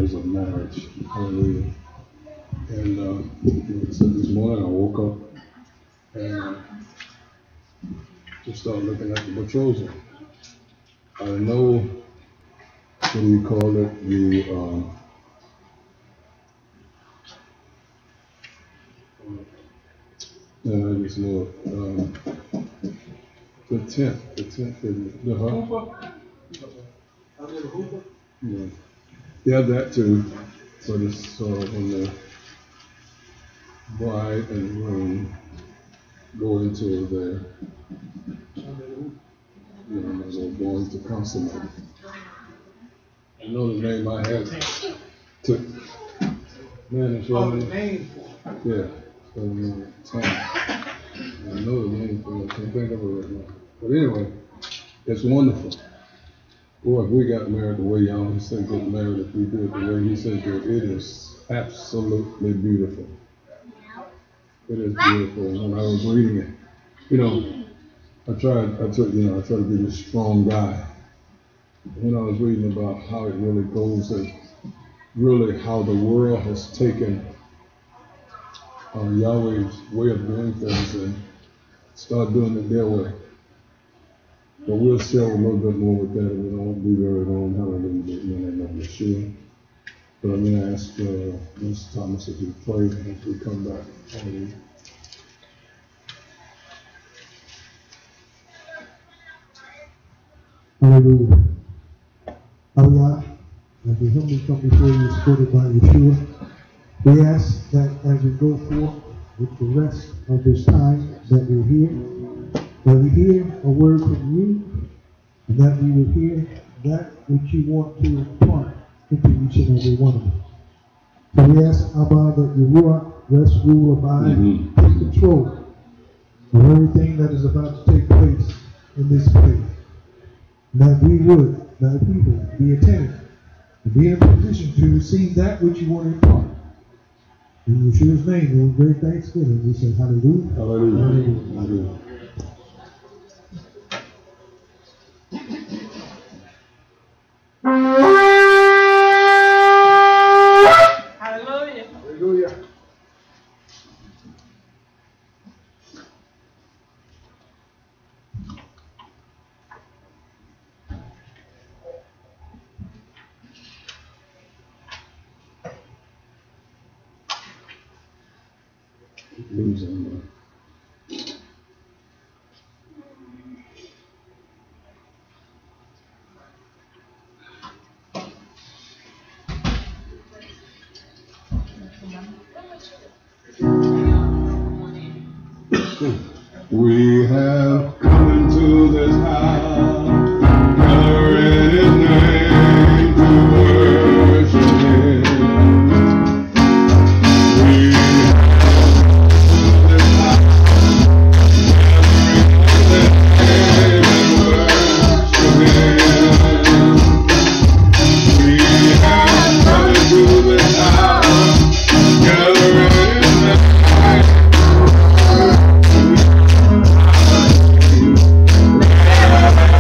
years of marriage. Hallelujah. And so this morning I woke up and just started looking at the betrothal. I know, what do you call it? I just know the 10th, the Hooper. Yeah, that too. So when the bride and groom go into their, they're going to consummate. I know the name I had took. Man, it's all the name for it. Yeah. So, I know the name for it. I can't think of it right now. But anyway, it's wonderful. Boy, if we got married the way y'all said get married, if we do it the way he said do it, it is absolutely beautiful. It is beautiful. And when I was reading it, I try to be this strong guy. When I was reading about how it really goes and really how the world has taken Yahweh's way of doing things and start doing it their way. But we'll share a little bit more with that, and we don't be very long. Hallelujah, I'm sure. But I'm going to ask Mr. Thomas if he pray as we come back. Hallelujah. Hallelujah. Father God, as we humbly come before you, supported by Yeshua, we ask that as we go forth with the rest of this time that we hear a word from you, and that we will hear that which you want to impart into each and every one of us. So we ask, Abba, that your Ruach rest, rule, abide, take control of everything that is about to take place in this place. That we would, that people, be attentive and be in a position to receive that which you want to impart. In Yeshua's name, with great thanksgiving, we say hallelujah. Hallelujah. Hallelujah. Hallelujah. Hallelujah. Losing. We have come into this house, gathered in His name to worship Him. We have come into this house, gathered in His name. Yeah.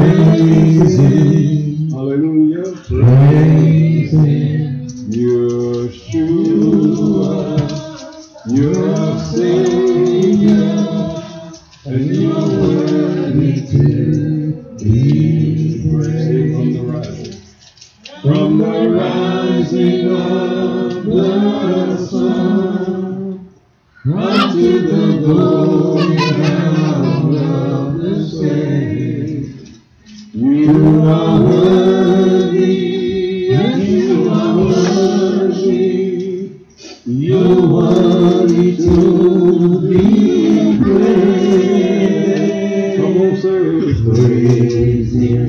Praise Him. Hallelujah. Praise Him. Yeshua, your Savior, and you're worthy to be praised. From the rising of the sun unto the going down of the same, you are worthy, and you are worthy, you're worthy to be praised. Come on, say, praise Him,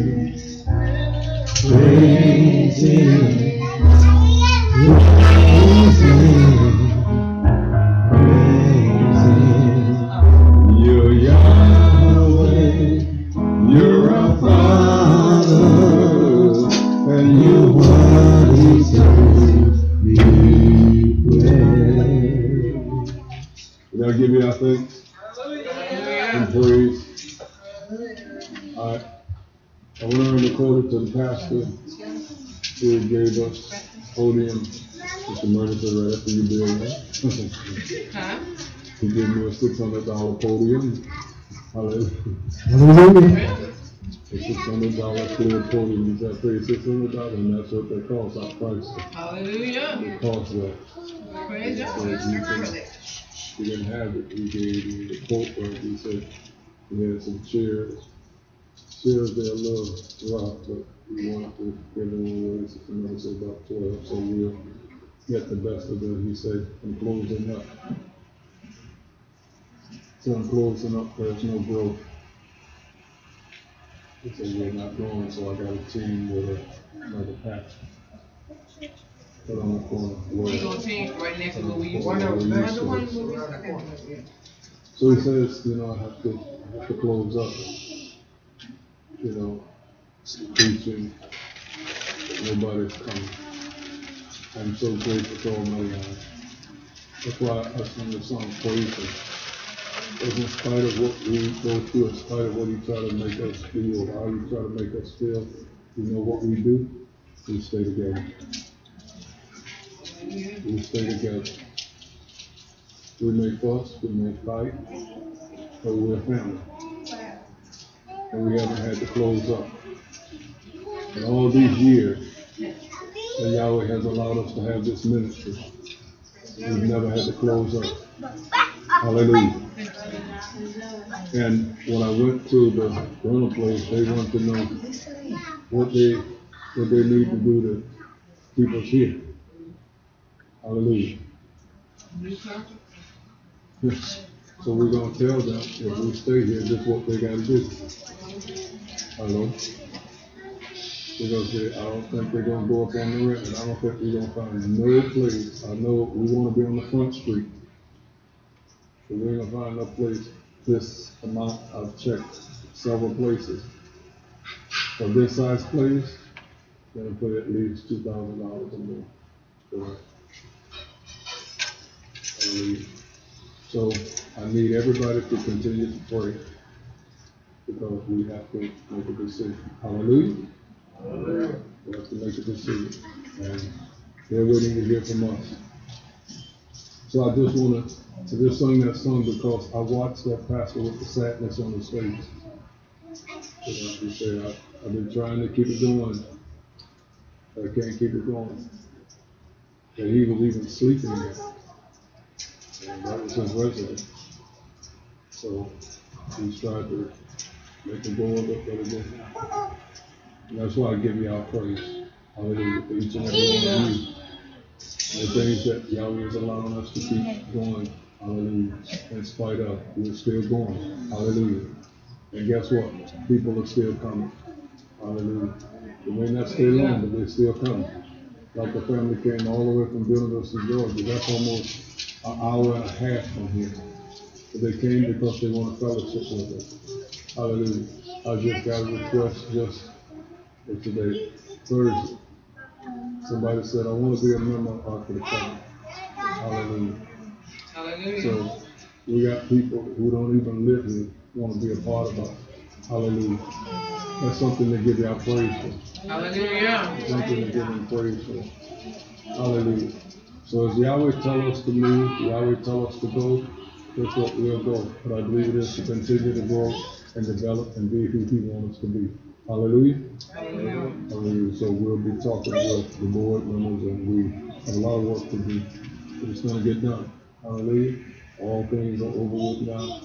praise Him, praise Him, praise Him. You're Yahweh, you're our Father, and you're worthy to be praised. Did I give you our thanks and praise? I went and recorded to the pastor who gave us podium. Mr. Murder said right after you did that. He gave me a $600 podium. Hallelujah. A $600 clear podium. He said, I paid $600, and that's what they cost. Our price. Hallelujah. It cost that. Praise God. He didn't have it. He gave me the quote where he said he had some chairs. Chairs they're a little rough, but we want to give them away. Somebody said about 12, so we'll get the best of them. He said, I'm closing up. So I'm closing up, there's no growth. He said, we're not growing, so I got a team with another patch. Put on the corner. We're going to team right next to where we used to. So he says, I have to close up. Preaching, nobody's coming. I'm so grateful for all my life. That's why I sing the song Praise Him. Because in spite of what we go through, in spite of what you try to make us feel, how you try to make us feel, you know what we do? We stay together. We stay together. We may fuss, we may fight, but we're a family. And we haven't had to close up. In all these years that Yahweh has allowed us to have this ministry, we've never had to close up. Hallelujah. And when I went to the rental place, they wanted to know what they need to do to keep us here. Hallelujah. So we're going to tell them, if we stay here, this is what they got to do. Hello? They're going to say, I don't think they're going to go up on the rent, and I don't think we're going to find no place. I know we want to be on the front street, but we're going to find no place. This amount, I've checked several places. For this size place, they're going to put at least $2,000 or more for it. So I need everybody to continue to pray, because we have to make a decision. Hallelujah. We have to make a decision, and they're waiting to hear from us. So I just want to just sing that song because I watched that pastor with the sadness on his face. He said, I've been trying to keep it going. I can't keep it going. And he was even sleeping there. And that was his residence. So he's tried to make it go a little better than that. And that's why I give you our praise. Hallelujah. For each and every one of you. The things that Yahweh is allowing us to keep going. Hallelujah. In spite of, we're still going. Hallelujah. And guess what? People are still coming. Hallelujah. They may not stay long, but they're still coming. Like the family came all the way from Vilnius to Georgia. That's almost an hour and a half from here. But they came because they want to fellowship with us. Hallelujah. I just got a request just for today, Thursday. Somebody said, I want to be a member of Ark of the Covenant. Hallelujah. Hallelujah. So we got people who don't even live here want to be a part of us. Hallelujah. That's something to give y'all praise for. Hallelujah. Something to give him praise for. Hallelujah. So as Yahweh tell us to move, Yahweh tell us to go, that's what we'll go. But I believe it is to continue to grow and develop and be who he wants us to be. Hallelujah. Hallelujah. Hallelujah. So we'll be talking with the board members, and we have a lot of work to do. But it's going to get done. Hallelujah. All things are over with now.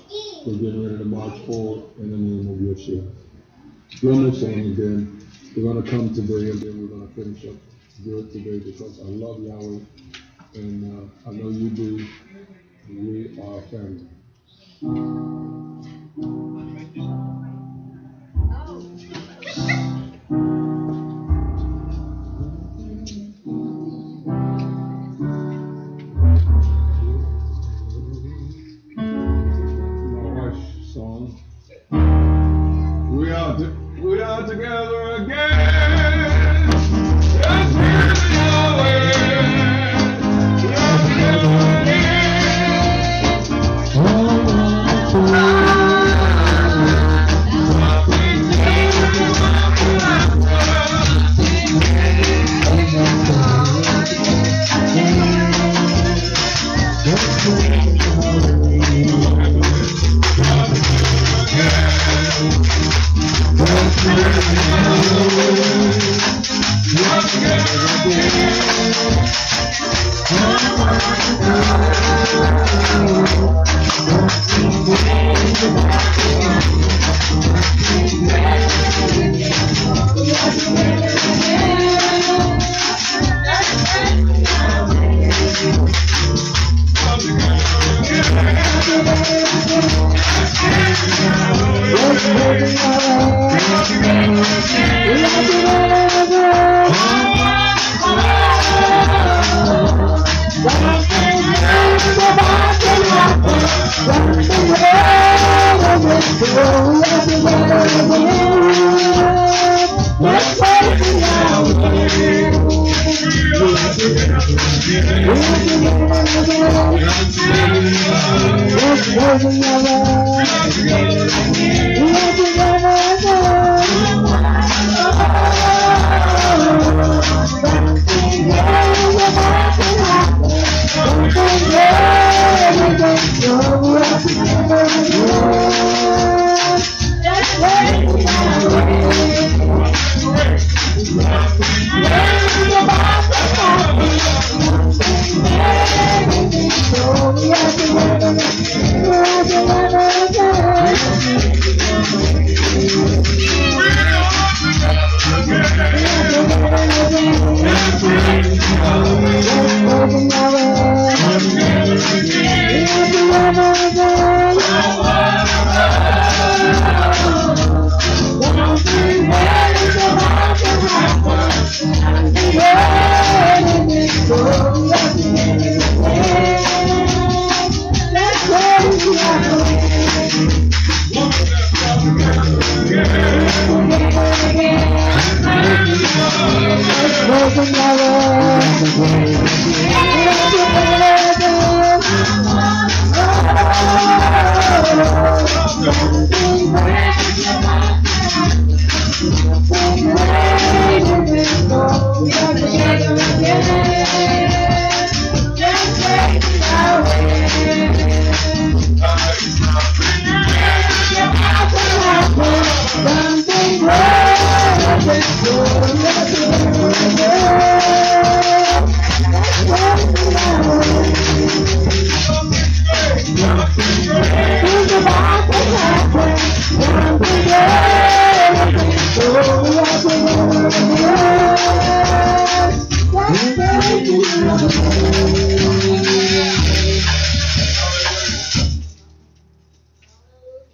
We're getting ready to march forward in the name of Yeshua. One more song again. We're going to come today, and then we're going to finish up good today because I love Yahweh, and I know you do. We are family. My wife's song. We are together again. Just hear Yahweh. We are together again.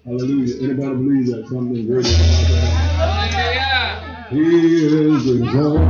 Hallelujah. Anybody believe that something great is about to happen? He is exalted.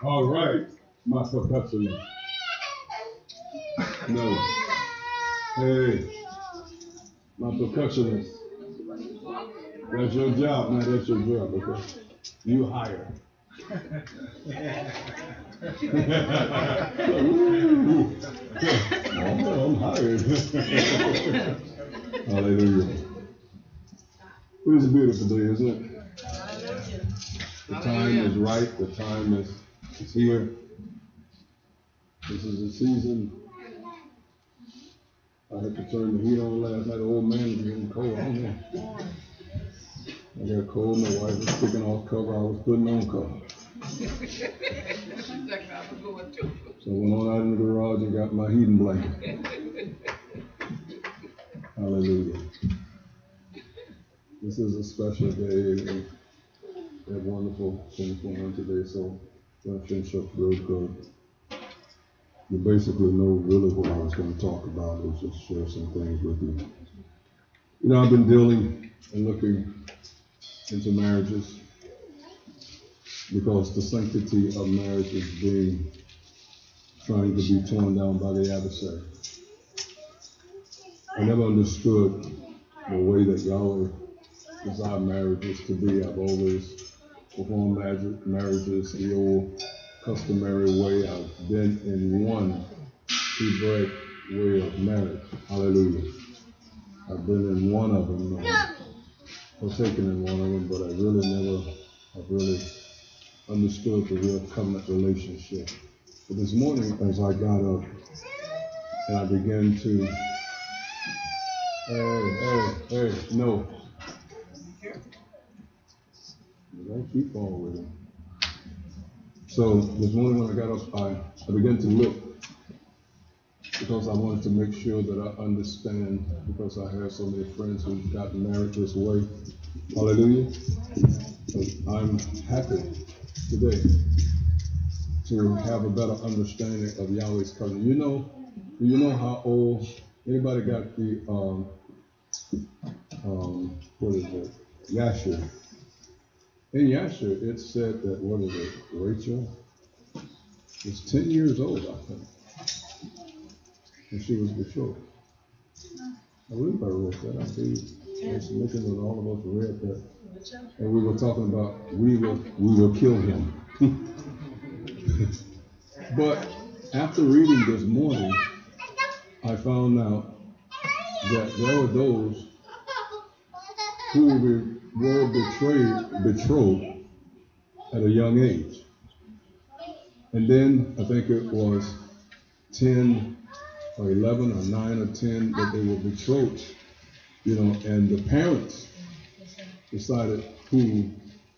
All right, my percussionist. No. Hey, my percussionist. That's your job, man. That's your job, okay? You hire. I'm hired. Hallelujah. It is a beautiful day, isn't it? The time is right. The time is here. This is the season. I had to turn the heat on last night. The old man was getting cold. I don't know. I got cold. My wife was taking off cover. I was putting on cover. So I went on out in the garage and got my heating blanket. Hallelujah. This is a special day. And we have wonderful things going on today. So I'm going to finish up real good. You basically know really what I was going to talk about is just share some things with you. You know, I've been dealing and looking into marriages because the sanctity of marriage is trying to be torn down by the adversary. I never understood the way that Yahweh desired marriages to be. I've always performed marriages the old customary way. I've been in one Hebraic way of marriage. Hallelujah. I've been in one of them, partaken in one of them, but I've really understood the real covenant relationship. But this morning, as I got up and I began to, no. Don't keep on with it. So this morning when I got up, I began to look because I wanted to make sure that I understand, because I have so many friends who've gotten married this way. Hallelujah. So I'm happy today to have a better understanding of Yahweh's covenant. You know how old, anybody got the, what is it, Yashar? In Yashar, it said that, Rachel was 10 years old, I think, when she was betrothed. I believe I wrote that. I was looking at all of us read that. And we were talking about, we will kill him. But after reading this morning, I found out that there were those who were betrothed at a young age. And then I think it was 10 or 11 or 9 or 10 that they were betrothed, and the parents decided who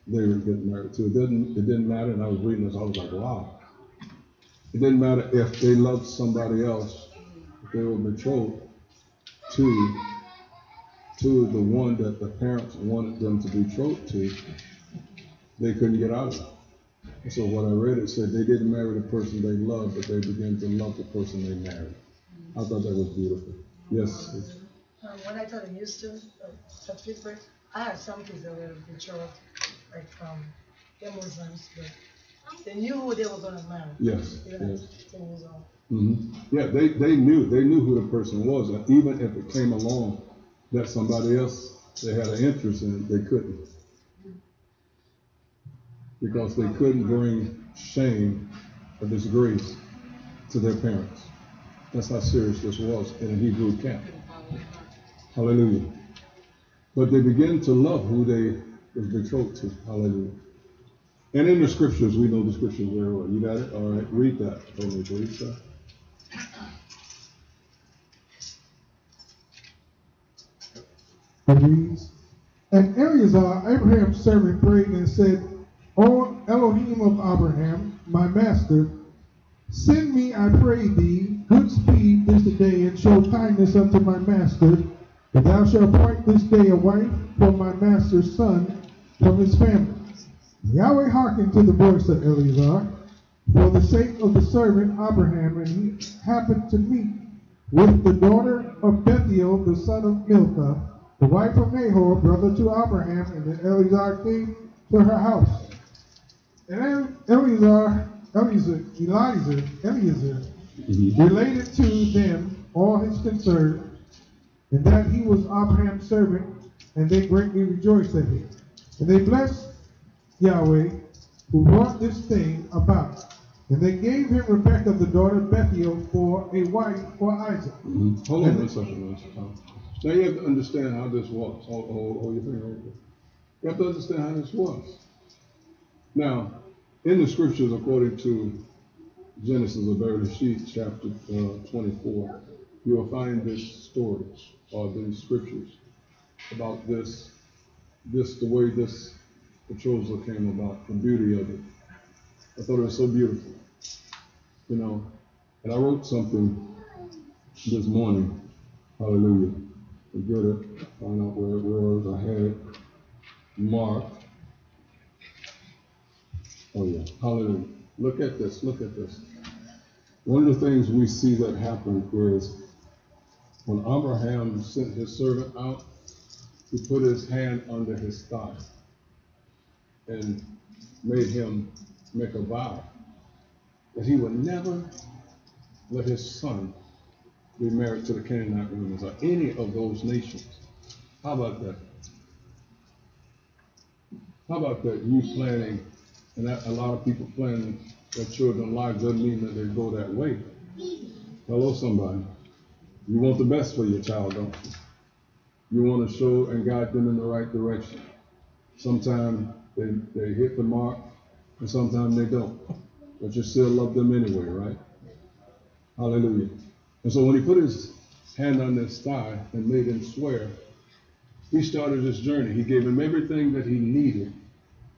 they would get married to. It didn't matter, and I was reading this, I was like, wow. It didn't matter if they loved somebody else, if they were betrothed to the one that the parents wanted them to be betrothed to, they couldn't get out of it. And so what I read, it said they didn't marry the person they loved, but they began to love the person they married. I thought that was beautiful. Yes. When I taught in Houston, at Pittsburgh, I had some kids that were betrothed, like they're Muslims, but they knew who they were going to marry. Yes. Yes. 10 years old. Mm-hmm. Yeah, they knew who the person was, and even if it came along that somebody else they had an interest in, they couldn't, because they couldn't bring shame or disgrace to their parents. That's how serious this was in a Hebrew camp. Hallelujah. But they began to love who they was betrothed to. Hallelujah. And in the scriptures, we know the scriptures very well. You got it? All right. Read that for me, please, sir. It reads, and Eleazar, Abraham's servant, prayed and said, O Elohim of Abraham, my master, send me, I pray thee, good speed this day, and show kindness unto my master, that thou shalt appoint this day a wife for my master's son from his family. Yahweh hearkened to the voice of Eleazar, for the sake of the servant Abraham, and he happened to meet with the daughter of Bethuel, the son of Milcah, the wife of Nahor, brother to Abraham, and Eleazar came to her house. And Eleazar related to them all his concerns, and that he was Abraham's servant, and they greatly rejoiced at him. And they blessed Yahweh, who brought this thing about. And they gave him Rebekah, the daughter of Bethuel, for a wife for Isaac. Hold on a second. Now you have to understand how this was. Hold your finger over there. You have to understand how this was. Now, in the scriptures, according to Genesis, or Beverly Sheet, chapter 24, you will find this story, or these scriptures, about this, the way this betrothal came about, the beauty of it. I thought it was so beautiful, you know. And I wrote something this morning. Hallelujah. Forget it. Find out where it was. I had it marked. Oh yeah. Hallelujah. Look at this. Look at this. One of the things we see that happen is when Abraham sent his servant out, he put his hand under his thigh and made him make a vow that he would never let his son be married to the Canaanite women or any of those nations. How about that? How about that? You planning, and a lot of people planning their children's lives doesn't mean that they go that way. Hello, somebody. You want the best for your child, don't you? You want to show and guide them in the right direction. Sometimes they hit the mark, and sometimes they don't. But you still love them anyway, right? Hallelujah. And so when he put his hand on his thigh and made him swear, he started his journey. He gave him everything that he needed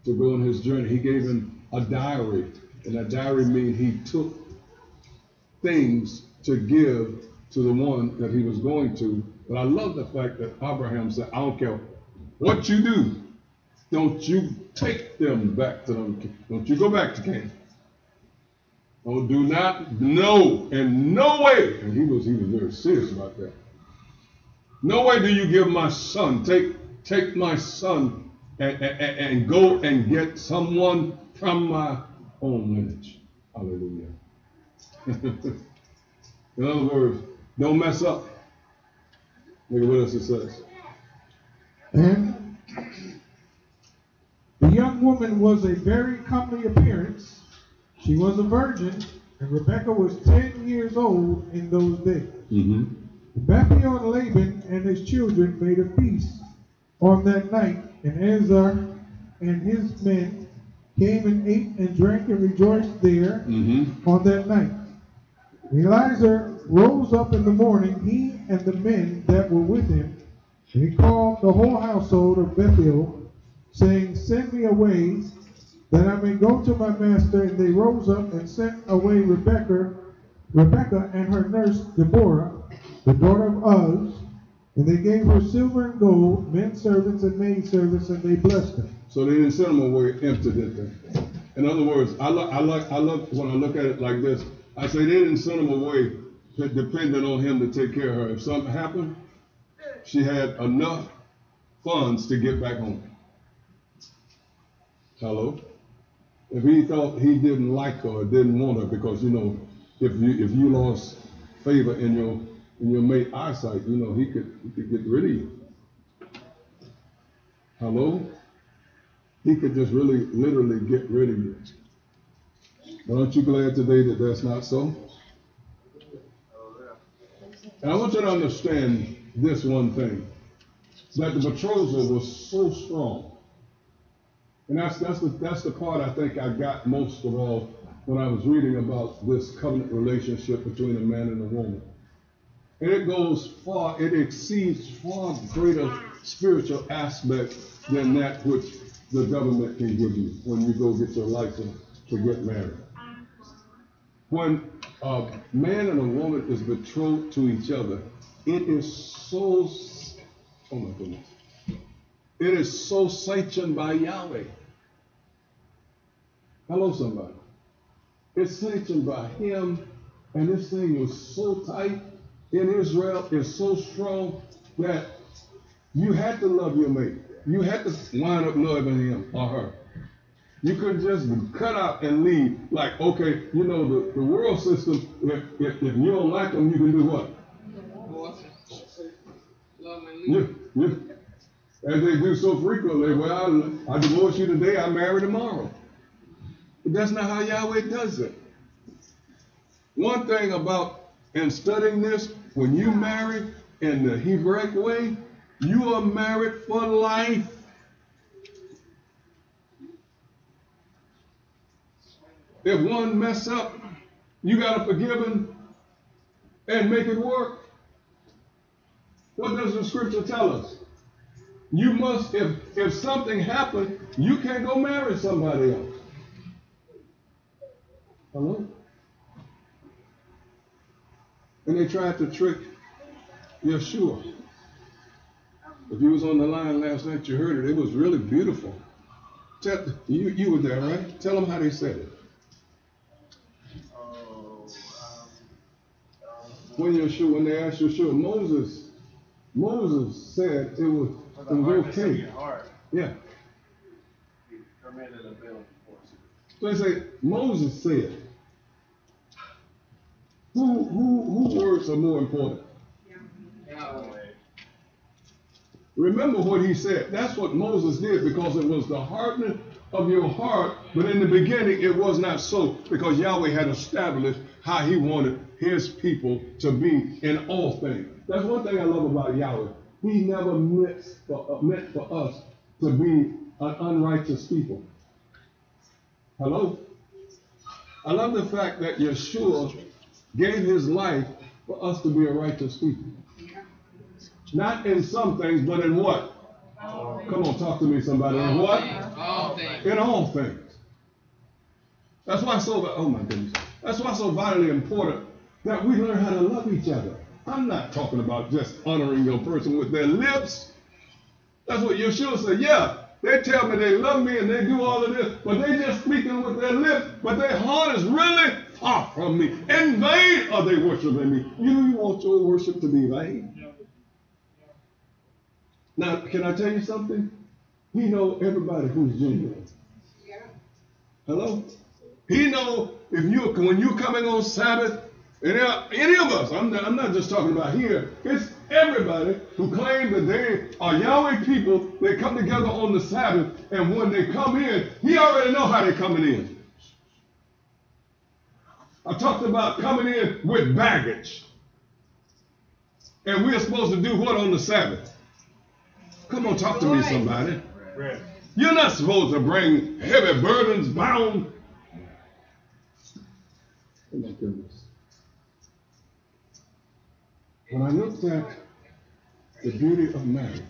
to go on his journey. He gave him a diary, and that diary means he took things to give to the one that he was going to. But I love the fact that Abraham said, I don't care what you do, don't you take them back to them. Don't you go back to Canaan. Oh, do not, no, in no way. And he was very serious about that. No way do you give my son, take my son and go and get someone from my own lineage. Hallelujah. In other words, don't mess up. Look at what else it says. And the young woman was a very comely appearance. She was a virgin, and Rebekah was 10 years old in those days. Mm-hmm. Bethuel and Laban and his children made a feast on that night, and Eleazar and his men came and ate and drank and rejoiced there on that night. Eleazar rose up in the morning, he and the men that were with him, and he called the whole household of Bethuel, saying, Send me away, that I may go to my master. And they rose up and sent away Rebekah and her nurse Deborah, the daughter of Uz, and they gave her silver and gold, men servants and maid servants, and they blessed her. So they didn't send them away empty, did they? In other words, I love when I look at it like this. I say they didn't send them away depending on him to take care of her. If something happened, she had enough funds to get back home. Hello? If he thought he didn't like her or didn't want her, because you know, if you lost favor in your mate eyesight, you know, he could get rid of you. Hello? He could just really literally get rid of you. But aren't you glad today that that's not so? And I want you to understand this one thing, that the betrothal was so strong. And that's the part I think I got most of all when I was reading about this covenant relationship between a man and a woman. And it goes far, it exceeds far greater spiritual aspect than that which the government can give you when you go get your license to get married. When a man and a woman is betrothed to each other, it is so, oh my goodness, it is so sanctioned by Yahweh. Hello, somebody. It's sanctioned by him, and this thing was so tight in Israel, it's so strong that you had to love your mate. You had to wind up loving him or her. You couldn't just cut out and leave. Like, okay, you know, the world system, if you don't like them, you can do what? As they do so frequently, well, I divorce you today, I marry tomorrow. But that's not how Yahweh does it. One thing about in studying this, when you marry in the Hebraic way, you are married for life. If one mess up, you got to forgive him and make it work. What does the scripture tell us? You must, if something happened, you can't go marry somebody else. Hello? And they tried to trick Yeshua. If you was on the line last night, you heard it. It was really beautiful. You were there, right? Tell them how they said it. When they asked Yeshua, Moses said it was okay. Yeah. So they say, Moses said. Who words are more important? Remember what he said. That's what Moses did, because it was the hardening of your heart. But in the beginning, it was not so, because Yahweh had established how he wanted his people to be in all things. That's one thing I love about Yahweh. He never meant for us to be an unrighteous people. Hello? I love the fact that Yeshua gave his life for us to be a righteous people. Not in some things, but in what? Come on, talk to me, somebody. In what? All things. In all things. That's why oh my goodness. That's why it's so vitally important that we learn how to love each other. I'm not talking about just honoring your person with their lips. That's what Yeshua said. Yeah, they tell me they love me and they do all of this, but they just speaking with their lips, but their heart is really far from me. In vain are they worshiping me. You want your worship to be vain. Now, can I tell you something? He knows everybody who's genuine. Hello? He knows when you're coming on Sabbath, and any of us, I'm not just talking about here, it's everybody who claims that they are Yahweh people. They come together on the Sabbath, and when they come in, he already knows how they're coming in. I talked about coming in with baggage. And we're supposed to do what on the Sabbath? Come on, talk to me, somebody. You're not supposed to bring heavy burdens bound. Oh my goodness. When I looked at the beauty of marriage,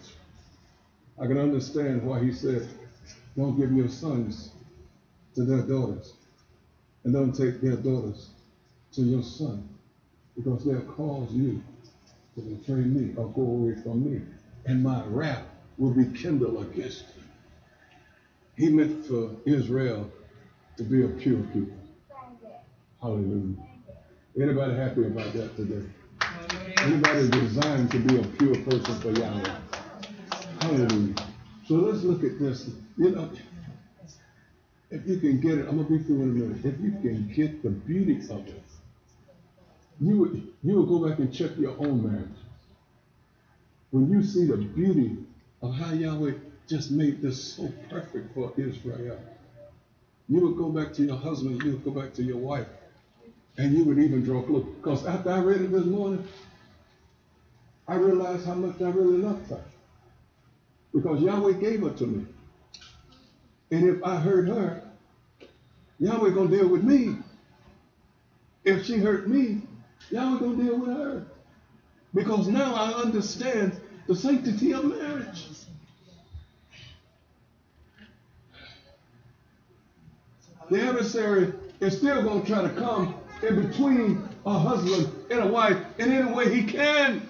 I can understand why he said, don't give your sons to their daughters, and don't take their daughters to your son, because they'll cause you to betray me or go away from me, and my wrath will be kindled against you. He meant for Israel to be a pure people. Hallelujah. Anybody happy about that today? Anybody designed to be a pure person for Yahweh? Hallelujah. So let's look at this. You know, if you can get it, I'm going to be through in a minute. If you can get the beauty of it, you would go back and check your own marriage. When you see the beauty of how Yahweh just made this so perfect for Israel, you would go back to your husband, you would go back to your wife, and you would even draw close. Because after I read it this morning, I realized how much I really loved her. Because Yahweh gave her to me. And if I hurt her, Yahweh gonna deal with me. If she hurt me, Yahweh gonna deal with her. Because now I understand the sanctity of marriage. The adversary is still going to try to come in between a husband and a wife in any way he can.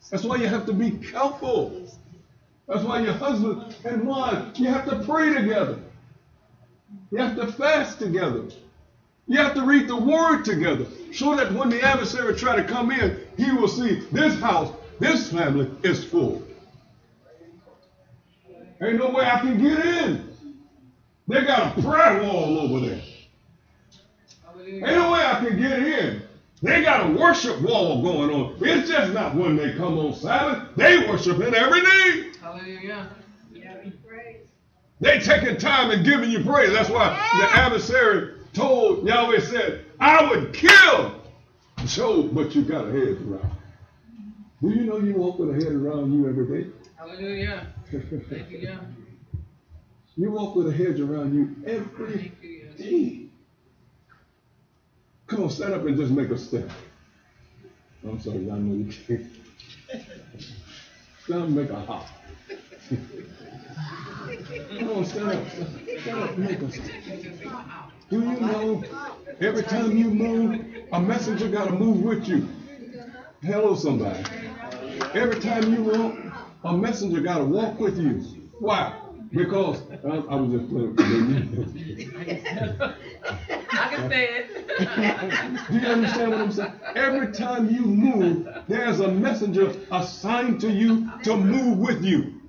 That's why you have to be careful. That's why your husband and wife, you have to pray together. You have to fast together. You have to read the word together so that when the adversary try to come in, he will see this house, this family is full. Ain't no way I can get in. They got a prayer wall over there. Ain't no way I can get in. They got a worship wall going on. It's just not when they come on Sabbath. They worship it every day. Hallelujah. They taking time and giving you praise. That's why the adversary told Yahweh said, I would kill Job, but you got a hedge around. Do you know you walk with a hedge around you every day? Hallelujah. Thank you, yeah. You walk with a hedge around you every day. Come on, stand up and just make a step. I'm sorry, I know you can't. Stand up and make a hop. Come on, stand up. Stand up and make a step. Do you know every time you move, a messenger got to move with you? Hello, somebody. Every time you walk, a messenger got to walk with you. Why? Because I was just playing. I can say it. Do you understand what I'm saying? Every time you move, there's a messenger assigned to you to move with you.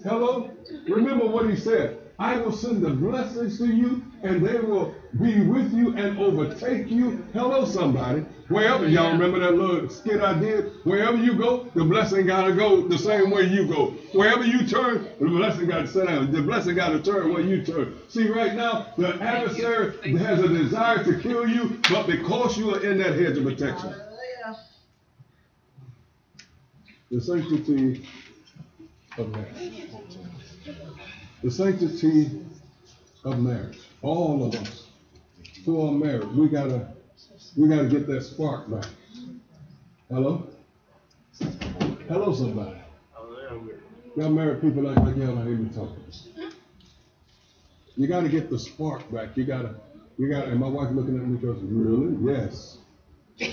Hello? Remember what he said. I will send the blessings to you, and they will be with you and overtake you. Hello, somebody. Wherever, y'all remember that little skit I did? Wherever you go, the blessing got to go the same way you go. Wherever you turn, the blessing got to sit down. The blessing got to turn where you turn. See, right now, the adversary has a desire to kill you, but because you are in that hedge of protection. The sanctity of marriage. The sanctity of marriage. All of us who are married, we gotta get that spark back. Hello? Hello, somebody. Y'all married people act like y'all don't hear me talking. You gotta get the spark back. You gotta, and my wife looking at me goes, really? Yes. You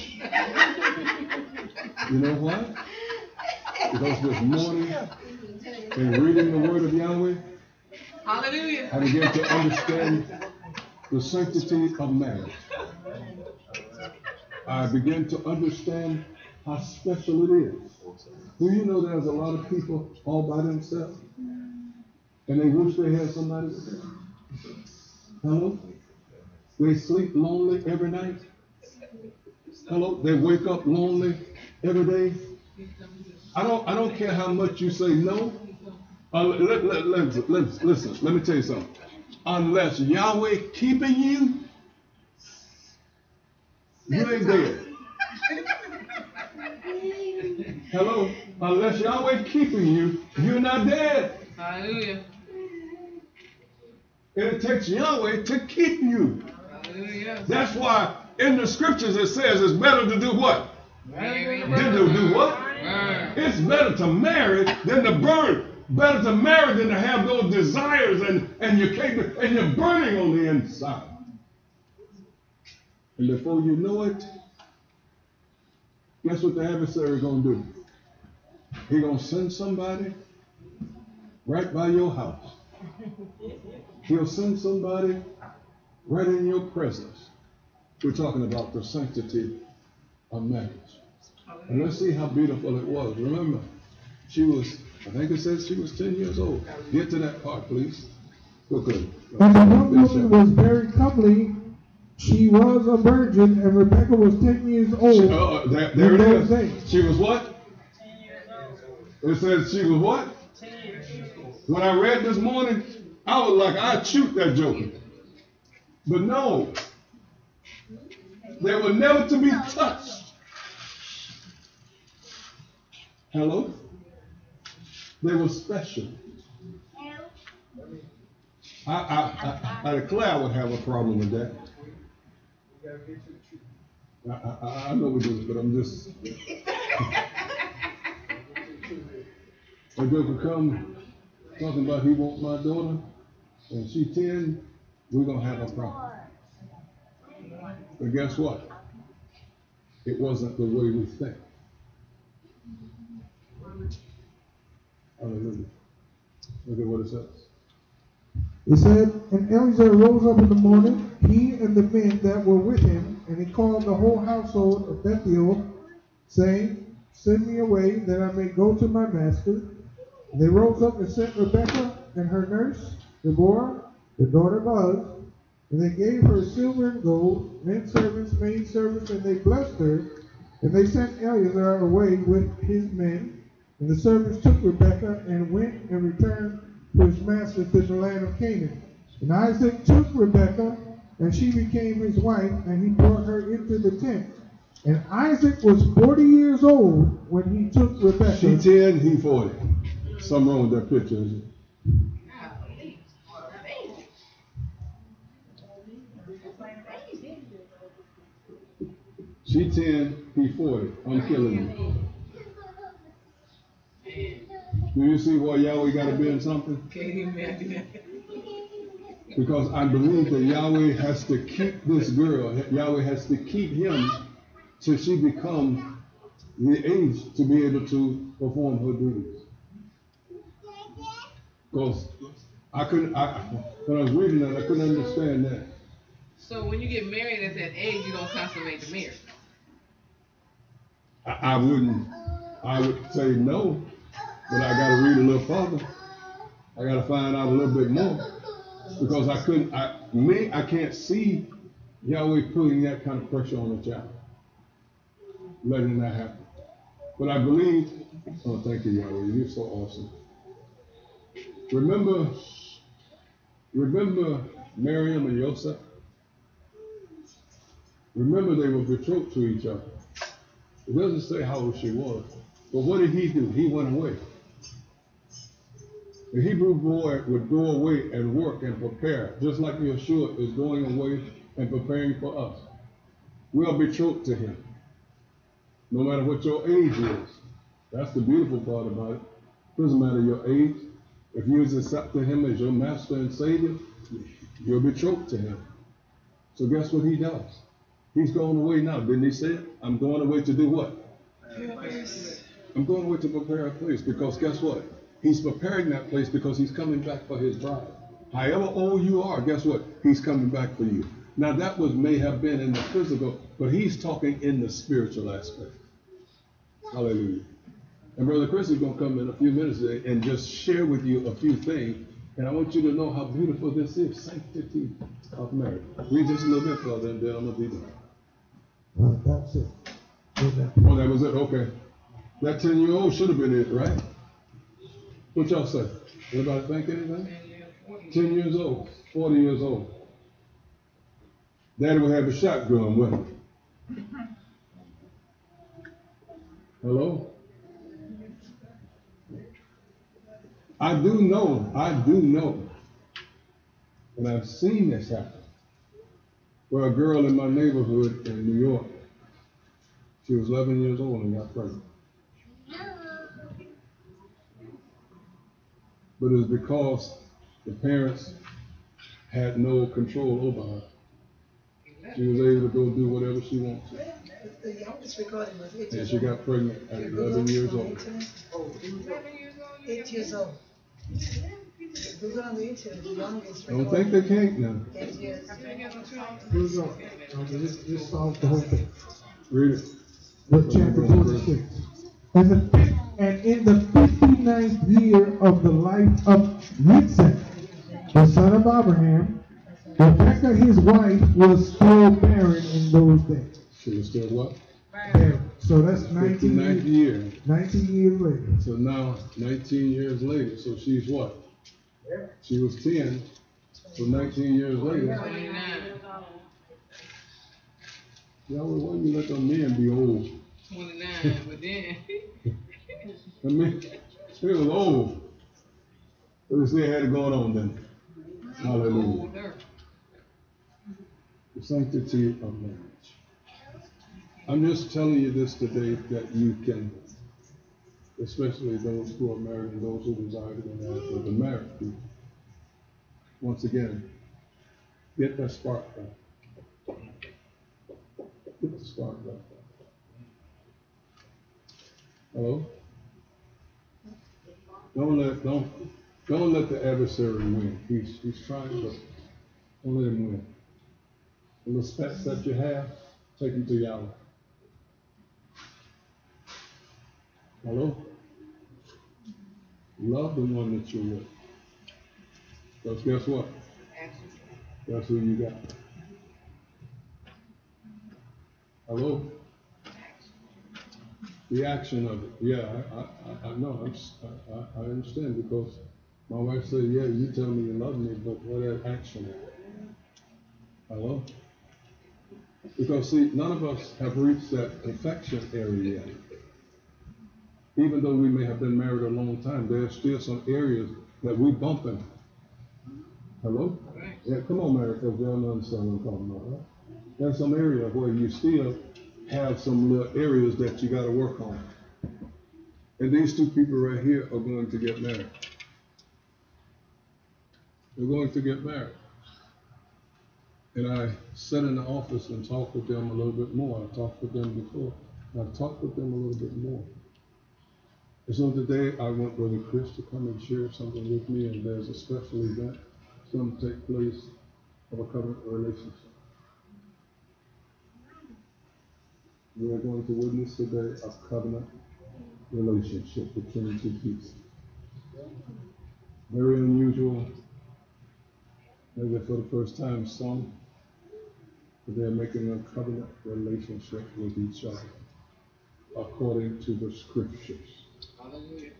know why? Because this morning, in reading the word of Yahweh, Hallelujah. I began to understand the sanctity of marriage. I began to understand how special it is. Do you know there's a lot of people all by themselves? And they wish they had somebody with them? Hello? They sleep lonely every night? Hello? They wake up lonely every day? I don't care how much you say no. Listen, let me tell you something. Unless Yahweh keeping you, you ain't dead. Hello? Unless Yahweh keeping you, you're not dead. Hallelujah. And it takes Yahweh to keep you. Hallelujah. That's why in the scriptures it says it's better to do what? Marry. Than to do what? Burn. It's better to marry than to burn. Better to marry than to have those desires and you're burning on the inside. And before you know it, guess what the adversary is going to do? He's going to send somebody right by your house. He'll send somebody right in your presence. We're talking about the sanctity of marriage. And let's see how beautiful it was. Remember, she was, I think it says she was 10 years old. Get to that part, please. Okay. And the young woman was very comely. She was a virgin, and Rebecca was 10 years old. There it is. She was what? 10 years old. It says she was what? 10 years old. When I read this morning, I was like, I'd shoot that joker. But no. They were never to be touched Hello? They were special. I declare I would have a problem with that. I know we do, but I'm just. If they could come talking about he wants my daughter, and she 10, we're gonna have a problem. But guess what? It wasn't the way we think. Hallelujah. Look at what it says. It said, and Eleazar rose up in the morning, he and the men that were with him, and he called the whole household of Bethuel, saying, send me away, that I may go to my master. And they rose up and sent Rebekah and her nurse, Deborah, the daughter of Uz, and they gave her silver and gold, men servants, maid servants, and they blessed her. And they sent Eleazar away with his men. And the servants took Rebekah and went and returned to his master to the land of Canaan. And Isaac took Rebekah, and she became his wife, and he brought her into the tent. And Isaac was 40 years old when he took Rebekah. She 10, he 40. Something wrong with that picture, isn't it? She 10, he 40. I'm killing you. Do you see why Yahweh got to be in something? Because I believe that Yahweh has to keep this girl. Yahweh has to keep him till she becomes the age to be able to perform her duties. Because when I was reading that, I couldn't understand that. So when you get married at that age, you don't consummate the marriage. I would say no, but I got to read a little further. I got to find out a little bit more. Because I can't see Yahweh putting that kind of pressure on a child, letting that happen. But I believe, oh, thank you, Yahweh, you're so awesome. Remember Miriam and Joseph? Remember they were betrothed to each other. It doesn't say how old she was, but what did he do? He went away. The Hebrew boy would go away and work and prepare, just like Yeshua is going away and preparing for us. We are betrothed to him, no matter what your age is. That's the beautiful part about it. It doesn't matter your age. If you accepted him as your master and savior, you're betrothed to him. So guess what he does? He's going away now. Didn't he say it? I'm going away to do what? I'm going away to prepare a place, because guess what? He's preparing that place because he's coming back for his bride. However old you are, guess what? He's coming back for you. Now that may have been in the physical, but he's talking in the spiritual aspect. Hallelujah. And Brother Chris is going to come in a few minutes and just share with you a few things. And I want you to know how beautiful this is. Sanctity of marriage. Read just a little bit further and then I'm going to be done. That's it. Oh, that was it? Okay. That 10-year-old should have been it, right? What y'all say? Anybody think anything? 10 years old, 40 years old. Daddy would have a shotgun with him. Hello? I do know, and I've seen this happen, where a girl in my neighborhood in New York, she was 11 years old and got pregnant. But it's because the parents had no control over her. She was able to go do whatever she wanted to. The youngest recording was 8 years old. And she got pregnant at 11 years old. 8 years old. Google on the internet, the youngest I don't recording. think they can't now. 8 years. This solves the whole thing. Read it. Luke chapter 46. And in the 59th year of the life of Yitzhak, the son of Abraham, Rebekah his wife was still barren in those days. She was still what? Barren. So that's 19 59th year. 19 years later. So now, 19 years later, so she's what? She was 10, so 19 years later. 29. Yahweh, why you let them men be old? 29, but then I mean, it was old. But they had it going on then. Hallelujah. The sanctity of marriage. I'm just telling you this today that you can, especially those who are married and those who desire to be married, for the married people. Once again, get that spark back. Get the spark back. Hello? Don't let the adversary win. He's trying to don't let him win. The respect that you have, take him to Yahweh. Hello? Love the one that you're with. Because guess what? That's who you got. Hello? The action of it. Yeah, I know. I understand because my wife said, yeah, you tell me you love me, but what is action? Hello? Because see, none of us have reached that perfection area yet. Even though we may have been married a long time, there's still some areas that we bumping. Hello? Yeah, come on, Mary, because y'all understand what I'm talking about, right? There's some area where you still have some little areas that you got to work on. And these two people right here are going to get married. They're going to get married. And I sat in the office and talked with them a little bit more. I talked with them before. And I've talked with them a little bit more. And so today I want Brother Chris to come and share something with me, and there's a special event that's going to take place of a covenant relationship. We are going to witness today a covenant relationship between two people. Very unusual, maybe for the first time some, but they're making a covenant relationship with each other according to the scriptures. Hallelujah.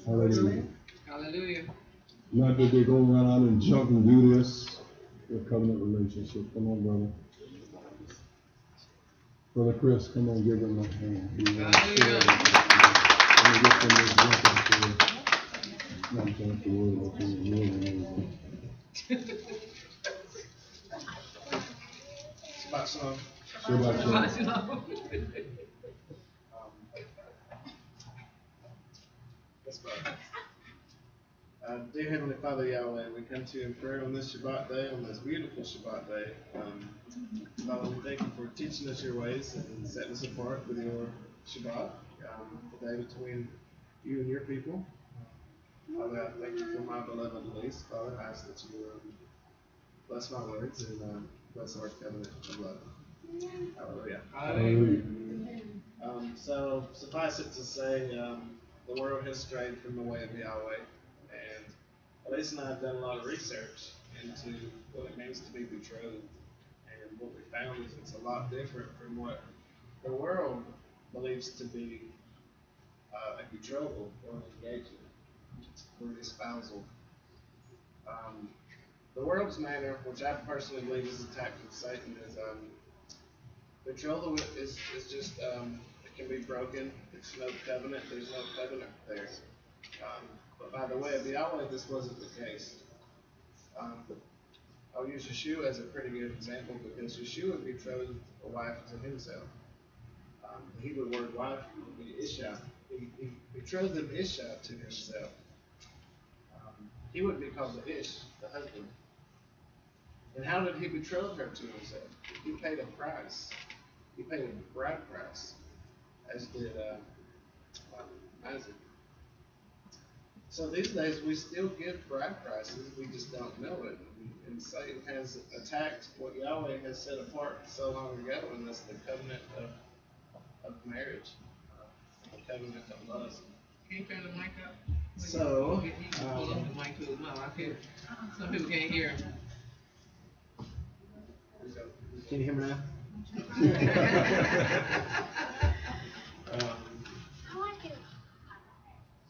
Hallelujah. Hallelujah. Not that they go around and jump and do this. A covenant relationship. Come on, brother. Brother Chris, come on, give him a hand. Hallelujah. Let me get some of this not jump the word, but Shabbat shalom. Shabbat shalom. Let's pray. Dear Heavenly Father Yahweh, we come to you in prayer on this Shabbat day, on this beautiful Shabbat day. Father, we thank you for teaching us your ways and setting us apart with your Shabbat, the day between you and your people. Father, I thank you for my beloved Elise. Father, I ask that you bless my words and bless our covenant of love. Hallelujah. Hallelujah. So suffice it to say, the world has strayed from the way of Yahweh, and Elise and I have done a lot of research into what it means to be betrothed, and what we found is it's a lot different from what the world believes to be a betrothal or an engagement or an espousal. The world's manner, which I personally believe is a tactic of Satan, is betrothal is just it can be broken. It's no covenant. There's no covenant there. But by the way of Yahweh, this wasn't the case. I'll use Yeshua as a pretty good example because Yeshua betrothed a wife to himself. The Hebrew word wife would be Isha. He betrothed an Isha to himself. He would be called the Ish, the husband. And how did he betroth her to himself? He paid a price. He paid a bride price, as did Isaac. So these days we still give bride prices, we just don't know it. And Satan has attacked what Yahweh has set apart so long ago, and that's the covenant of marriage, the covenant of love. Can you turn the mic up? So, you can pull up the mic too as well. I hear some people can't hear him. Can you hear me now?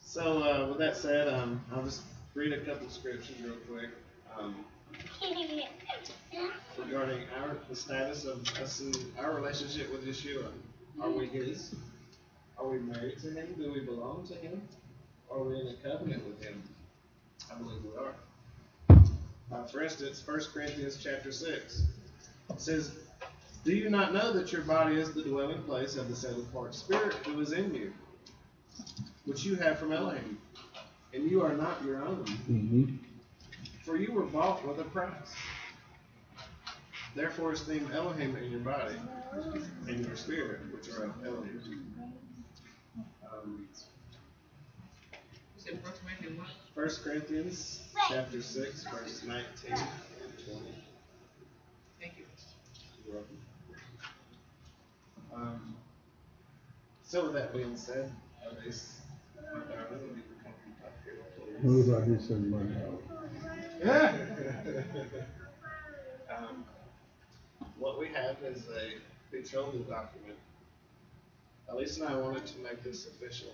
So with that said, I'll just read a couple of scriptures real quick regarding the status of us and our relationship with Yeshua. Are we His? Are we married to him? Do we belong to him? Are we in a covenant with him? I believe we are. For instance, 1 Corinthians chapter 6 says, do you not know that your body is the dwelling place of the set apart Spirit who is in you, which you have from Elohim, and you are not your own? Mm-hmm. For you were bought with a price. Therefore esteem Elohim in your body and your spirit, which are of Elohim. You said 1 Corinthians chapter 6, verse 19 and 20. Thank you. You're welcome. So with that being said, Elise, my darling, will you come up here, please? What was I here saying money out? What we have is a betrothal document. Elise and I wanted to make this official.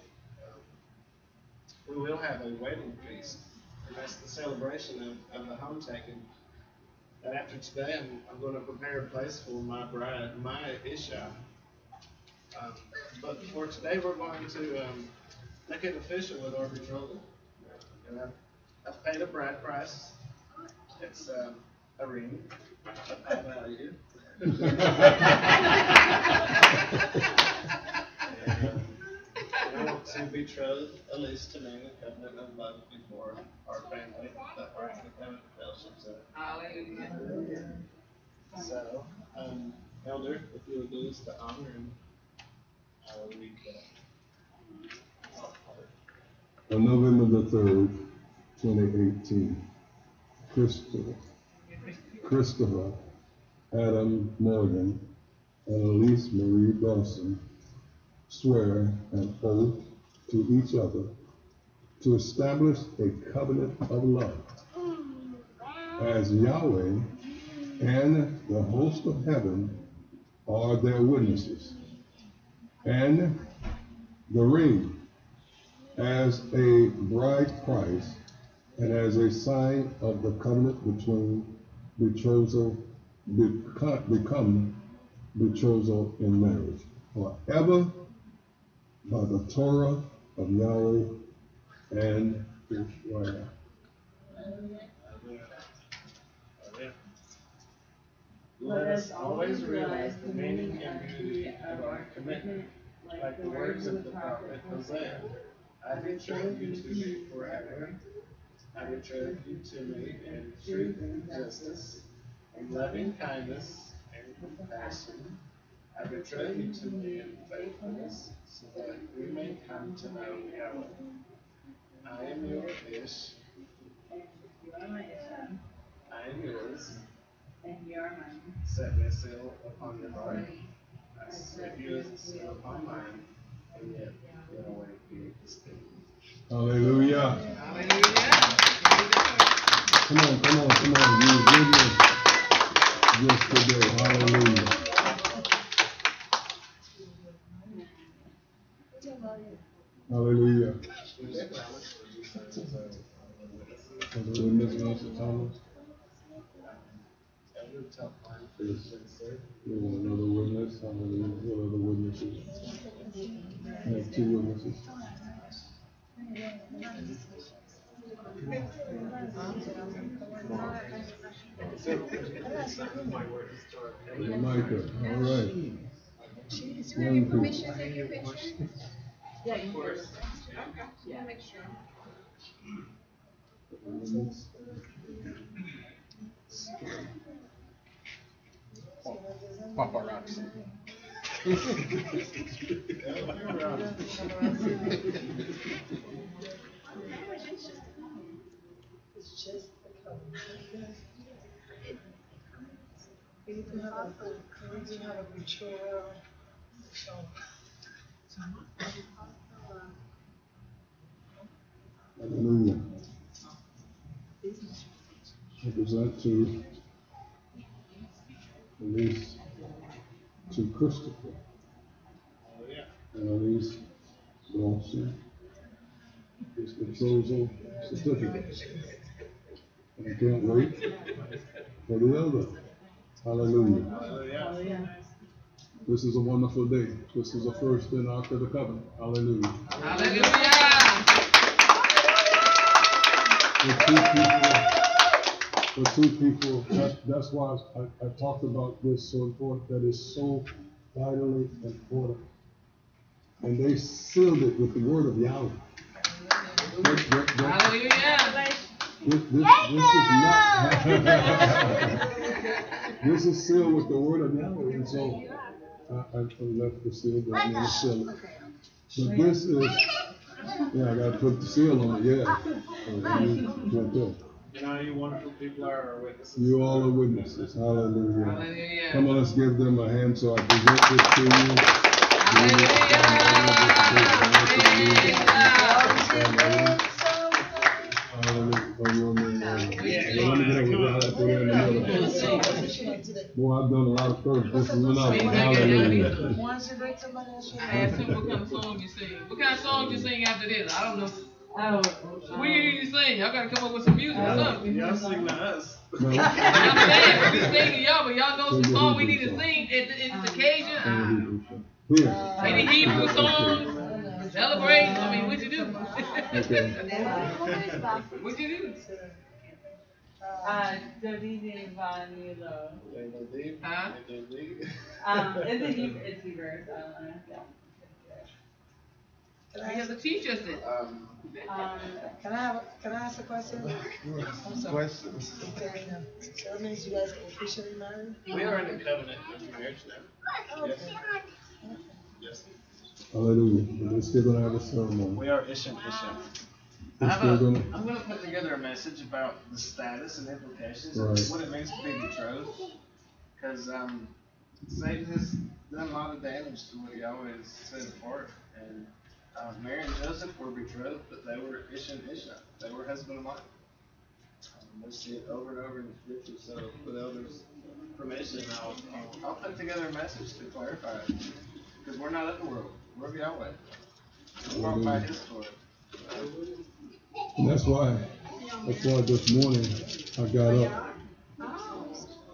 We will have a wedding feast, and that's the celebration of the home taking. And after today, I'm going to prepare a place for my bride, my Isha. But for today, we're going to make it official with our betrothal. And I've paid a bride price. It's a ring of high value. And, I want to betroth Elise to me in a covenant of love before our family that we're in the covenant of fellowship. Hallelujah. So, Elder, if you would do us the honor, and I will read that. On November the 3rd, 2018, Christopher Adam Morgan and Elise Marie Dawson swear an oath to each other to establish a covenant of love as Yahweh and the host of heaven are their witnesses, and the ring as a bride price and as a sign of the covenant between become betrothal in marriage, forever by the Torah of Yahweh and Israel. Let us always realize the meaning and beauty of our commitment, like the words of the prophet Hosea. I betroth you to me forever. I betroth you to me in truth and justice, in loving kindness and compassion. I betroth you to me in faithfulness, so that we may come to know Yahweh. I am your Ish. And you are my Isha. I am yours. And you are mine. Set me a seal upon your heart. I set you as a seal upon mine, and yet Yahweh be distinct. Hallelujah. Hallelujah. Come on. You goodness just today. Hallelujah. Hallelujah. Witness, Mr. Thomas. We want another witness. Hallelujah. What other witnesses? We have 2 witnesses. Micah. All right. Young people. Yeah, of course. Yeah, make sure. Paparazzi. It's just the covenant. We need to have a betrothal. Hallelujah. I present to Elise, to Christopher, and Elise Dawson, his betrothal certificate. And I can't wait for the elder. Hallelujah. Hallelujah. This is a wonderful day. This is the first in Ark of the Covenant. Hallelujah. Hallelujah. For two people, that's why I talked about this so important, that is so vitally important. And they sealed it with the word of Yahweh. Hallelujah. This is sealed with the word of Yahweh. And so I left the seal, but I'm going to seal it. But this is, I got to put the seal on it, right there. You know, you wonderful people are witnesses. You all are witnesses. Hallelujah. Hallelujah. Come on, let's give them a hand so I present this to you. Boy, I've done a lot of stuff. This is another. Hallelujah. I asked him what kind of song you sing. What kind of song you sing after this? I don't know. What do you sing? Y'all gotta come up with some music or something. Y'all sing to us. No. I'm saying, we sing to y'all, but y'all know some song we need to sing at the occasion. Any Hebrew songs? Celebrate? I mean, what you do? What you do? David Vanilo. Huh? It's Hebrew. You have to teach us it. Can I ask a question? Questions. Okay, so that means you guys are officially married? We are in a covenant of marriage now. Okay. Yes. Hallelujah. We're still going to have a ceremony. We are Isham. We're still going I'm going to put together a message about the status and implications Right. of what it means to be betrothed. Because Satan has done a lot of damage to what Yahweh has set apart. And Mary and Joseph were betrothed, but they were Ish and Isha. They were husband and wife. We see it over and over in the scripture. So, with elders' permission, I'll put together a message to clarify it. Because we're not of the world. We're of Yahweh. We walk by His story. And that's why this morning I got up.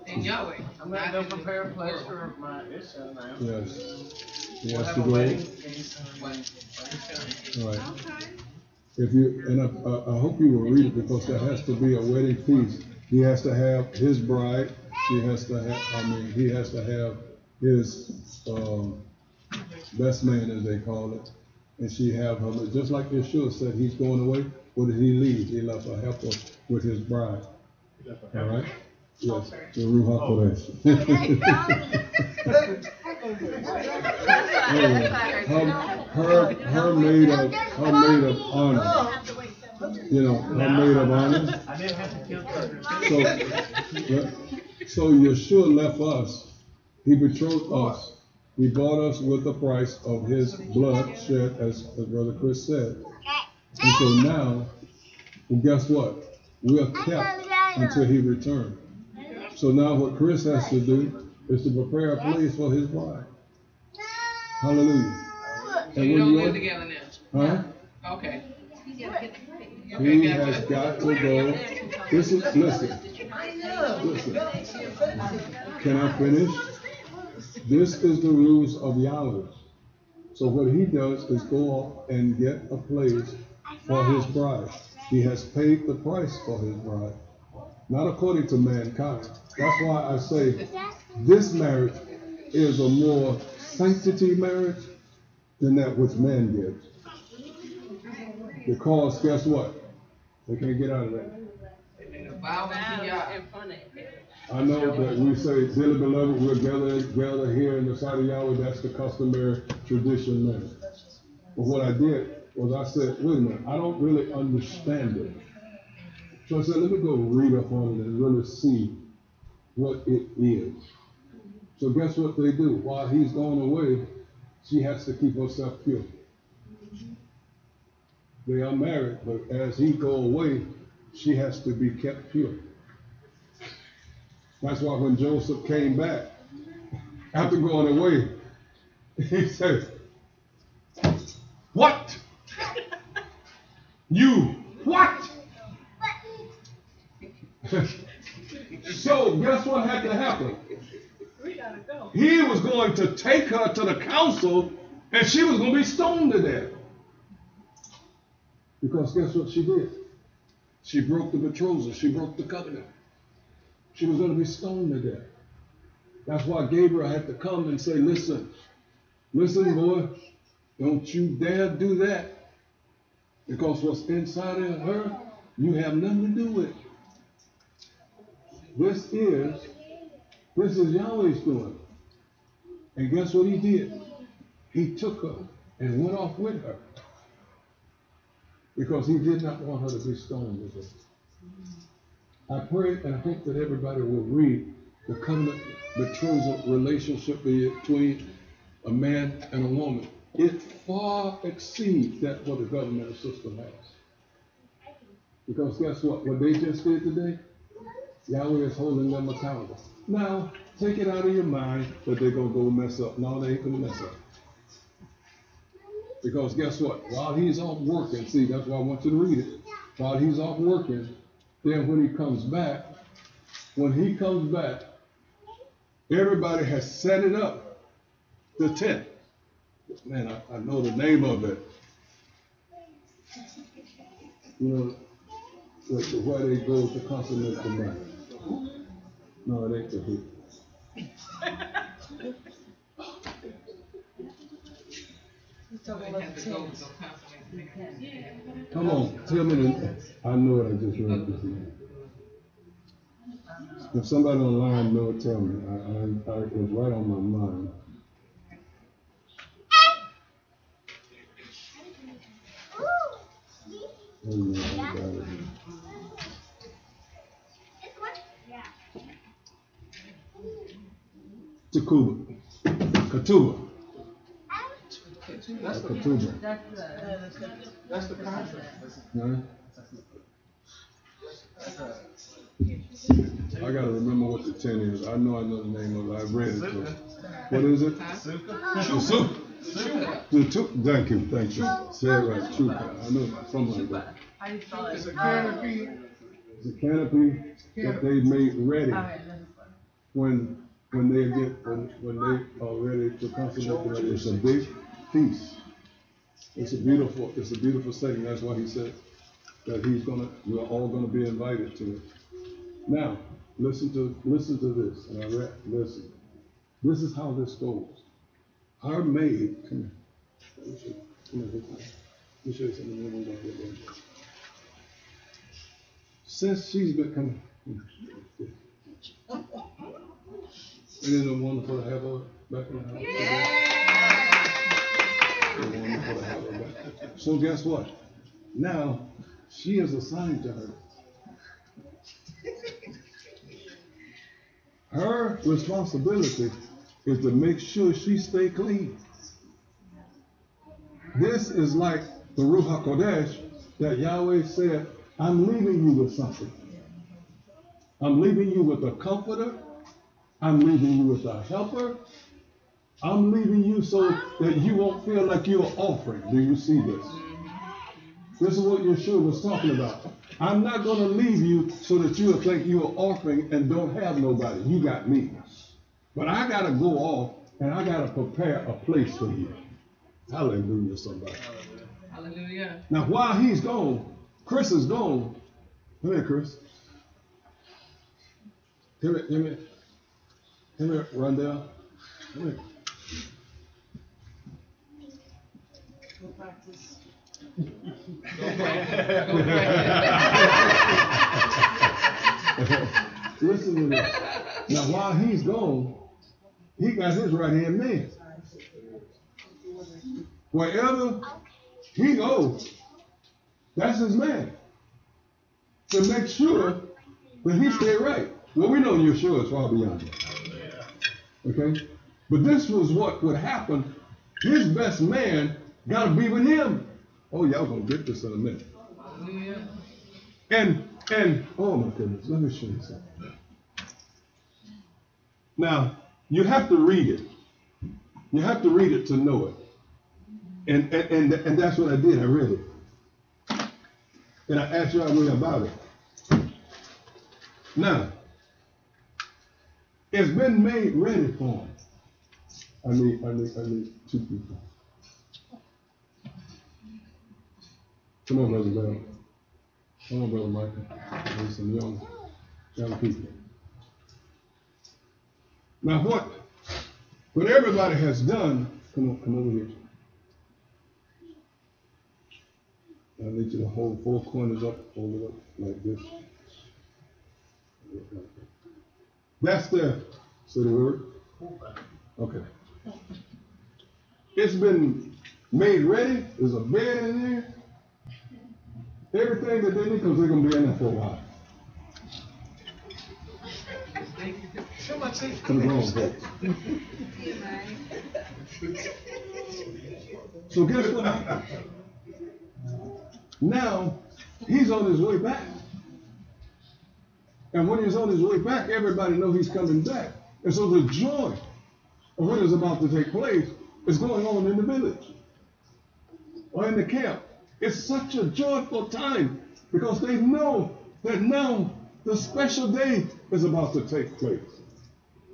And Yahweh. I'm going to go prepare a place for my Isha now. Yes. He We'll has have to a go. wedding feast and Right. If you and I hope you will read it, because there has to be a wedding feast. He has to have his bride. She has to have. He has to have his best man, as they call it, and she have her. Just like Yeshua said, he's going away. What did he leave? He left a helper with his bride. All right. Yes. The Ruach Kodesh. Her maid of honor. You know, her maid of honor. I didn't have to kill her. So Yeshua left us. He betrothed us. He bought us with the price of his blood shed, as Brother Chris said. And so now, well, guess what? We are kept until he returns. So now what Chris has to do is to prepare a place for his bride. Hallelujah. So you don't live together now? Huh? Okay. He has got to go. Listen. Can I finish? This is the rules of Yahweh. So what he does is go off and get a place for his bride. He has paid the price for his bride. Not according to mankind. That's why I say this marriage is a more sanctity marriage than that which man gives. Because guess what? They can't get out of that. I know that we say, dearly beloved, we're gather here in the sight of Yahweh. That's the customary tradition now. But what I did was I said, wait a minute, I don't really understand it. So I said, let me go read up on it and really see what it is. So guess what they do? While he's gone away, she has to keep herself pure. They are married, but as he go away, she has to be kept pure. That's why when Joseph came back, after going away, he said, "What? You what?" So guess what had to happen? We gotta go. he was going to take her to the council and she was going to be stoned to death. Because guess what she did? She broke the betrothal. She broke the covenant. She was going to be stoned to death. That's why Gabriel had to come and say, listen, boy, don't you dare do that. Because what's inside of her, you have nothing to do with. This is Yahweh's doing. And guess what he did? He took her and went off with her. Because he did not want her to be stoned to death. I pray and hope that everybody will read the covenant betrothal relationship between a man and a woman. It far exceeds that what the governmental system has. Because guess what? What they just did today, Yahweh is holding them accountable. Now, take it out of your mind that they're going to go mess up. No, they ain't going to mess up. Because guess what? While he's off working, see, that's why I want you to read it. While he's off working, then when he comes back, everybody has set it up, the tent. Man, I know the name of it. You know, where they go to consummate the marriage. No, it ain't the hoop. Come on, tell me I know it, I just read this name. If somebody online knows, tell me. It was right on my mind. Katuba. That's the Katuba. That's the contract. I gotta remember what the 10 is. I know the name of it. I've read it. So. What is it? Thank you. Say it right. Chuka. I know something like that. It's a canopy. It's a canopy that they made ready when they are ready to consummate it. It's a big feast. It's a beautiful setting. That's why he said that we're all gonna be invited to it. Now, listen to this. And listen. This is how this goes. Her maid, come here. Let me show you something. Since she's been coming, isn't it wonderful to have her back in the house? It's wonderful to have her back. So guess what? Now, she is assigned to her. Her responsibility is to make sure she stay clean. This is like the Ruach HaKodesh that Yahweh said, I'm leaving you with something. I'm leaving you with a comforter. I'm leaving you with a helper. I'm leaving you so that you won't feel like you're offering. Do you see this? This is what Yeshua was talking about. I'm not going to leave you so that you'll think you're offering and don't have nobody. You got me. But I got to go off and I got to prepare a place for you. Hallelujah, somebody. Hallelujah. Now, while he's gone, Chris is gone. Come here, Chris. Come here, Rondell. Come here. Go practice. Listen to this. Now, while he's gone, he got his right hand man. Wherever he goes, that's his man. To make sure that he stay right. Well, we know Yeshua is far beyond that. Okay? But this was what would happen. His best man got to be with him. Oh, y'all going to get this in a minute. And, oh my goodness, let me show you something. Now, you have to read it. You have to read it to know it. And that's what I did. I read it. And I asked Yahweh about it. Now, it's been made ready for him. I need 2 people. Come on, Brother Bell. Come on, Brother Michael. There's some young people. Now what everybody has done, come over here. I need you to hold 4 corners up, hold it up like this. That's the, say the word? Okay. It's been made ready. There's a bed in there. Everything that they need, because they're going to be in there for a while. For the grown folks. So guess what happened? Now, he's on his way back. And when he's on his way back, everybody knows he's coming back. And so the joy of what is about to take place is going on in the village or in the camp. It's such a joyful time because they know that now the special day is about to take place.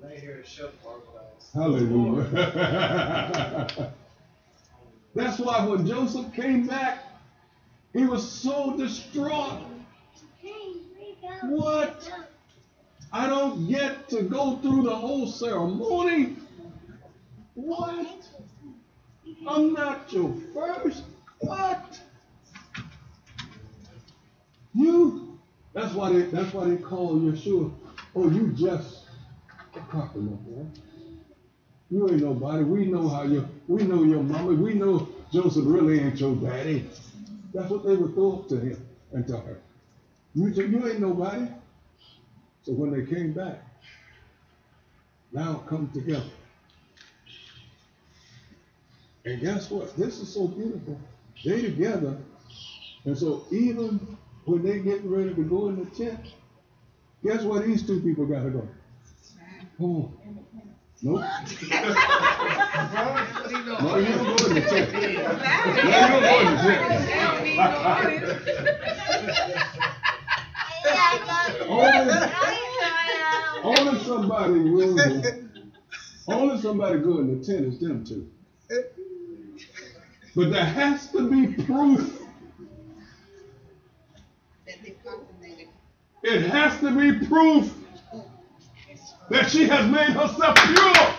They hear a show organized. Hallelujah. That's why when Joseph came back, he was so distraught. What? I don't get to go through the whole ceremony? What? I'm not your first? What? You? That's why they call Yeshua. Oh, you just a prophet, boy. You ain't nobody. We know your mama. We know Joseph really ain't your daddy. That's what they would throw up to him and to her. You ain't nobody. So when they came back, now come together. And guess what? This is so beautiful. They together. And so even when they get ready to go in the tent, guess what these 2 people got to go? Oh. Nope. No, you don't go in the tent. No, you don't go in the tent. Only somebody go in the tent is them 2. But there has to be proof. It has to be proof that she has made herself pure.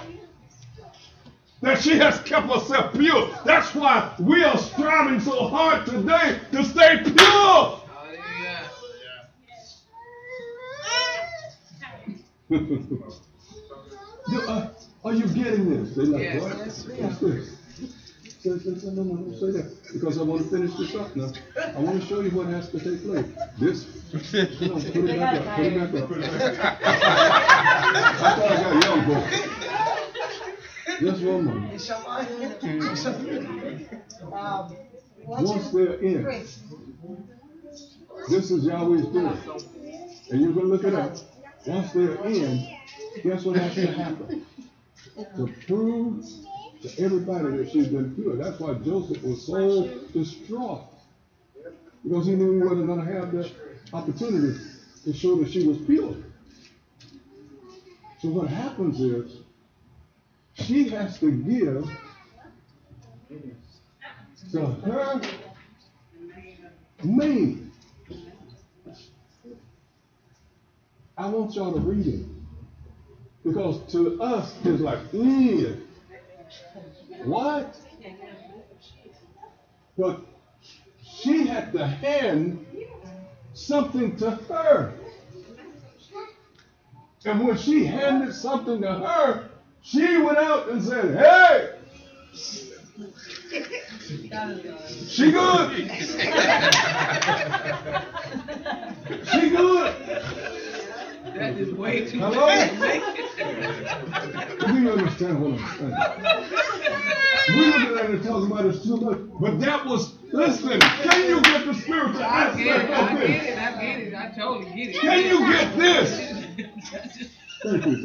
That she has kept herself pure. That's why we are striving so hard today to stay pure. Are you getting this? They're like, Yes. what? What's this? No, say that. Because I want to finish this up now. I want to show you what has to take place. This. Come on, put it back up. Put it back up. I thought I got young boys. Just one moment. Once they're in, this is Yahweh's doing. And you're going to look it up. Once they're in, guess what has to happen? To prove to everybody that she's been pure. That's why Joseph was so distraught. Because he knew he wasn't going to have the opportunity to show that she was pure. So what happens is, she has to give to her maid. I want y'all to read it. Because to us, it's like, what? But she had to hand something to her. And when she handed something to her, she went out and said, hey, she good. She good. That is way too Hello? much. Do you understand what I'm saying? We look at it and talking about it too much, but that was, listen, can you get the spiritual aspect of this? I get it. I totally get it. Can you get this? Thank you.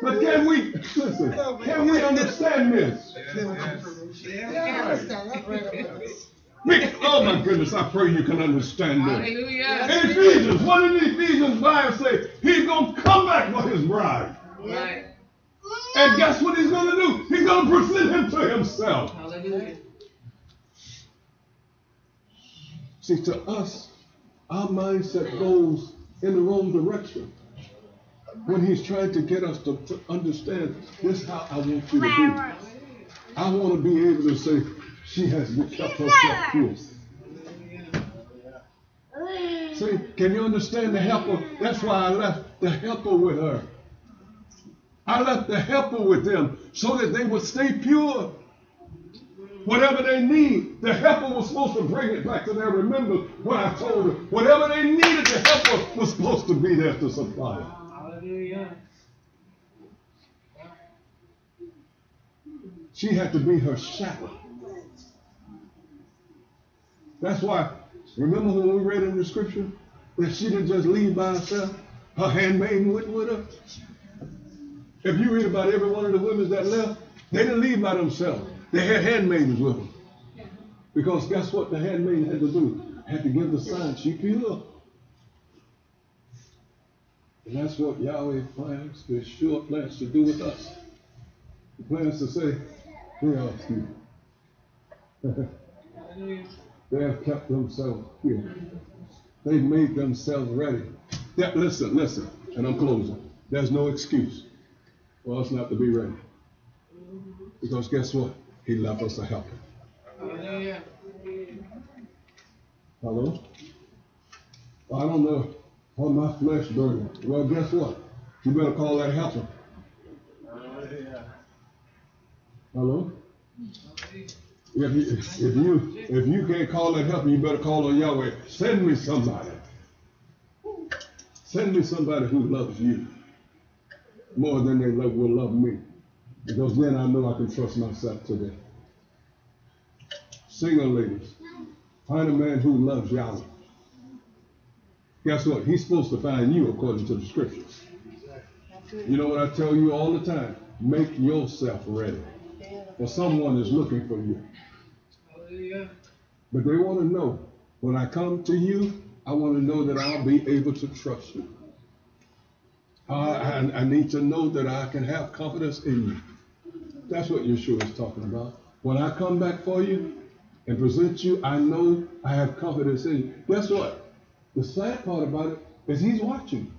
But can we, listen, can we understand this? Oh my goodness, I pray you can understand this. Hallelujah. In Ephesians, what did Ephesians 5 say? He's going to come back for his bride. Right. And guess what he's going to do? He's going to present him to himself. Hallelujah. See, to us, our mindset goes in the wrong direction. When he's trying to get us to understand, this is how I want you to be. I want to be able to say, she has kept herself pure. See, can you understand the helper? That's why I left the helper with her. I left the helper with them so that they would stay pure. Whatever they need, the helper was supposed to bring it back to their remembrance. What I told them, whatever they needed, the helper was supposed to be there to supply it. Hallelujah. She had to be her shadow. That's why, remember when we read in the scripture that she didn't just leave by herself? Her handmaiden went with her. If you read about every one of the women that left, they didn't leave by themselves. They had handmaidens with them. Because guess what the handmaiden had to do? Had to give the sign, she pure. And that's what Yahweh plans, the sure plans to do with us. He plans to say, we are pure. They have kept themselves pure. They've made themselves ready. Listen, and I'm closing. There's no excuse for us not to be ready. Because guess what? He left us a helper. Hallelujah. Hello? I don't know how my flesh burning. Well, guess what? You better call that helper. Hello? If you can't call that helper, you better call on Yahweh. Send me somebody. Send me somebody who loves you more than they will love me. Because then I know I can trust myself today. Single ladies, find a man who loves Yahweh. Guess what? He's supposed to find you according to the scriptures. You know what I tell you all the time? Make yourself ready. For someone is looking for you. But they want to know, when I come to you, I want to know that I'll be able to trust you. I need to know that I can have confidence in you. That's what Yeshua is talking about. When I come back for you and present you, I know I have confidence in you. Guess what? The sad part about it is he's watching.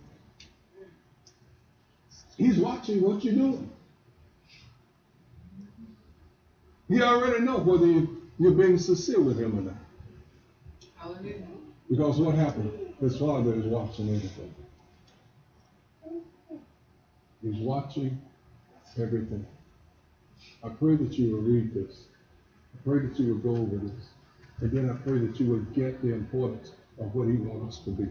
He's watching what you're doing. He already knows whether you're being sincere with him or not. Hallelujah. Because what happened? His Father is watching everything. He's watching everything. I pray that you will read this. I pray that you will go over this. And then I pray that you will get the importance of what he wants us to be.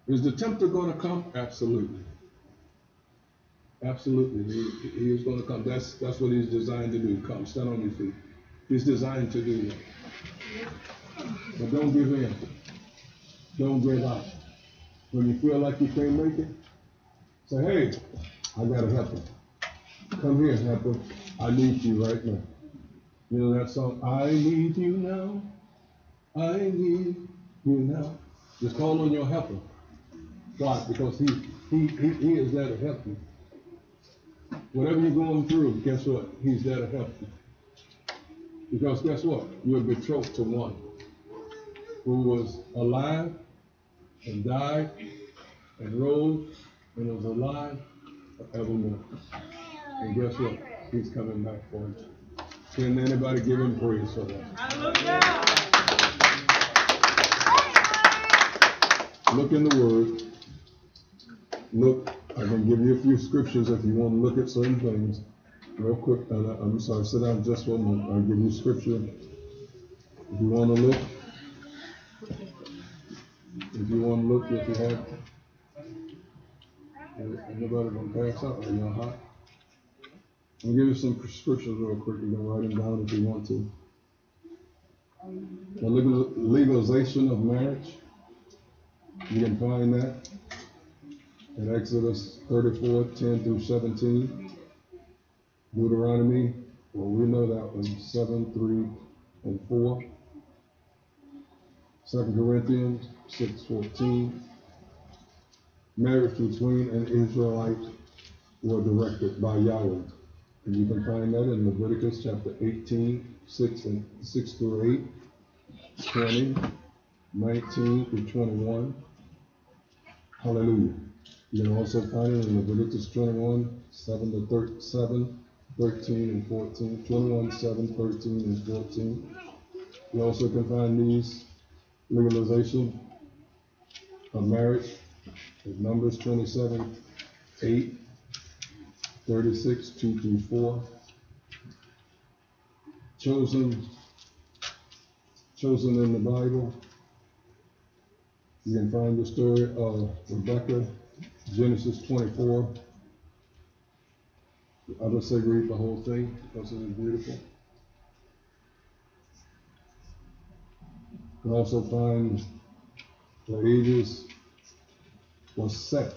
Is the tempter going to come? Absolutely. Absolutely. He is going to come. That's what he's designed to do. Come, stand on your feet. He's designed to do that. But don't give in. Don't give up. When you feel like you can't make it, say, hey, I got to help him. Come here, helper. I need you right now. You know that song, I need you now. I need you now. Just call on your helper. Why? Because he is there to help you. Whatever you're going through, guess what? He's there to help you. Because guess what? You're betrothed to one who was alive and died and rose and was alive forevermore. And guess what? He's coming back for you. Can anybody give him praise for that? Hallelujah. Look in the Word. Look, I can give you a few scriptures if you want to look at certain things. Real quick, I'm sorry, sit down just one minute. I'll give you scripture. If you want to look, if you have, anybody going to pass out? Are you hot? I'll give you some scriptures real quick. You can write them down if you want to. The legalization of marriage. You can find that in Exodus 34, 10 through 17. Deuteronomy, well, we know that one, 7, 3, and 4. 2 Corinthians 6, 14. Marriage between an Israelite were directed by Yahweh. And you can find that in Leviticus chapter 18, 6 through 8, 20, 19 through 21. Hallelujah. You can also find it in Leviticus 21, 7 to 7, 13 and 14, 21, 7, 13 and 14. You also can find these legalization of marriage in Numbers 27, 8, 36, 2 through 4. Chosen in the Bible. You can find the story of Rebecca, Genesis 24. I would say read the whole thing because it is beautiful. You can also find the ages was set.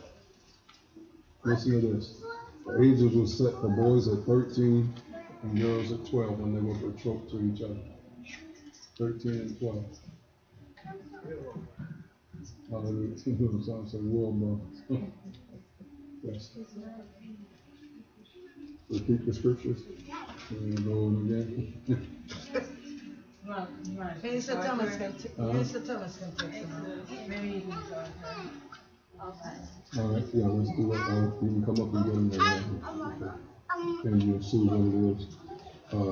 Listen to this. The ages were set for boys at 13 and girls at 12 when they were betrothed to each other. 13 and 12. Hallelujah. Sounds like world ball. Yes. Repeat the scriptures. And go on again. Minister Thomas can take it. All right, yeah, let's do it. You can come up and get them and you'll see what it is.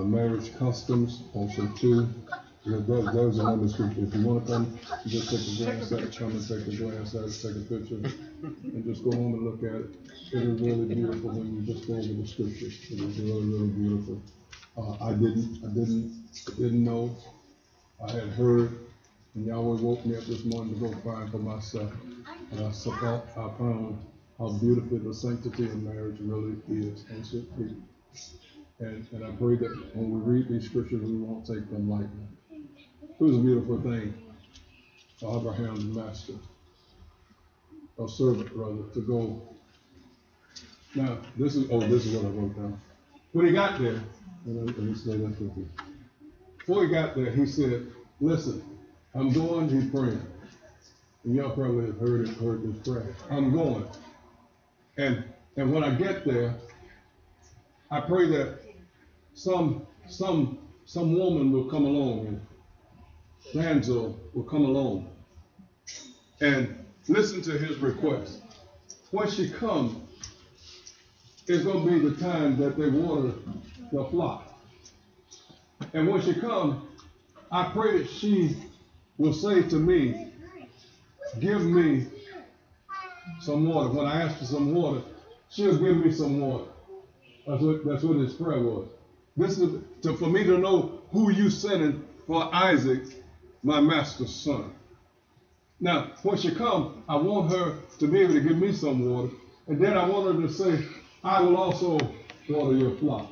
Marriage customs, also too. There's another scripture. If you want to come, just take a glance at it, come and take a glance at it, take a picture, and just go home and look at it. It is really beautiful when you just go over the scriptures. It is really, really beautiful. I didn't know. I had heard, and Yahweh woke me up this morning to go find for myself. And I found how beautiful the sanctity of marriage really is and should be. And I pray that when we read these scriptures, we won't take them lightly. It was a beautiful thing for Abraham's master, or servant rather, to go. Now, this is what I wrote down. When he got there, let me say that with you. Before he got there, he said, listen, I'm going, he's praying. And y'all probably have heard this prayer. I'm going. And when I get there, I pray that some woman will come along, and damsel will come along and listen to his request. When she comes, it's going to be the time that they water the flock. And when she comes, I pray that she will say to me, give me some water. When I ask for some water, she'll give me some water. That's what his prayer was. This is for me to know who you sending for Isaac, my master's son. Now, when she comes, I want her to be able to give me some water. And then I want her to say, I will also water your flock.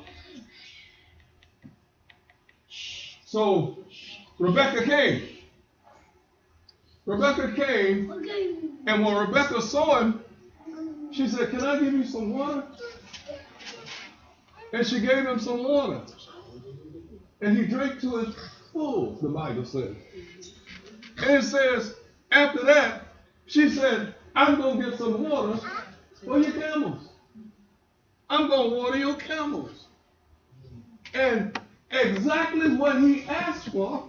So, Rebecca came. And when Rebecca saw him, she said, can I give you some water? And she gave him some water. And he drank to his full, the Bible says. And it says, after that, she said, I'm going to get some water for your camels. I'm going to water your camels. And exactly what he asked for,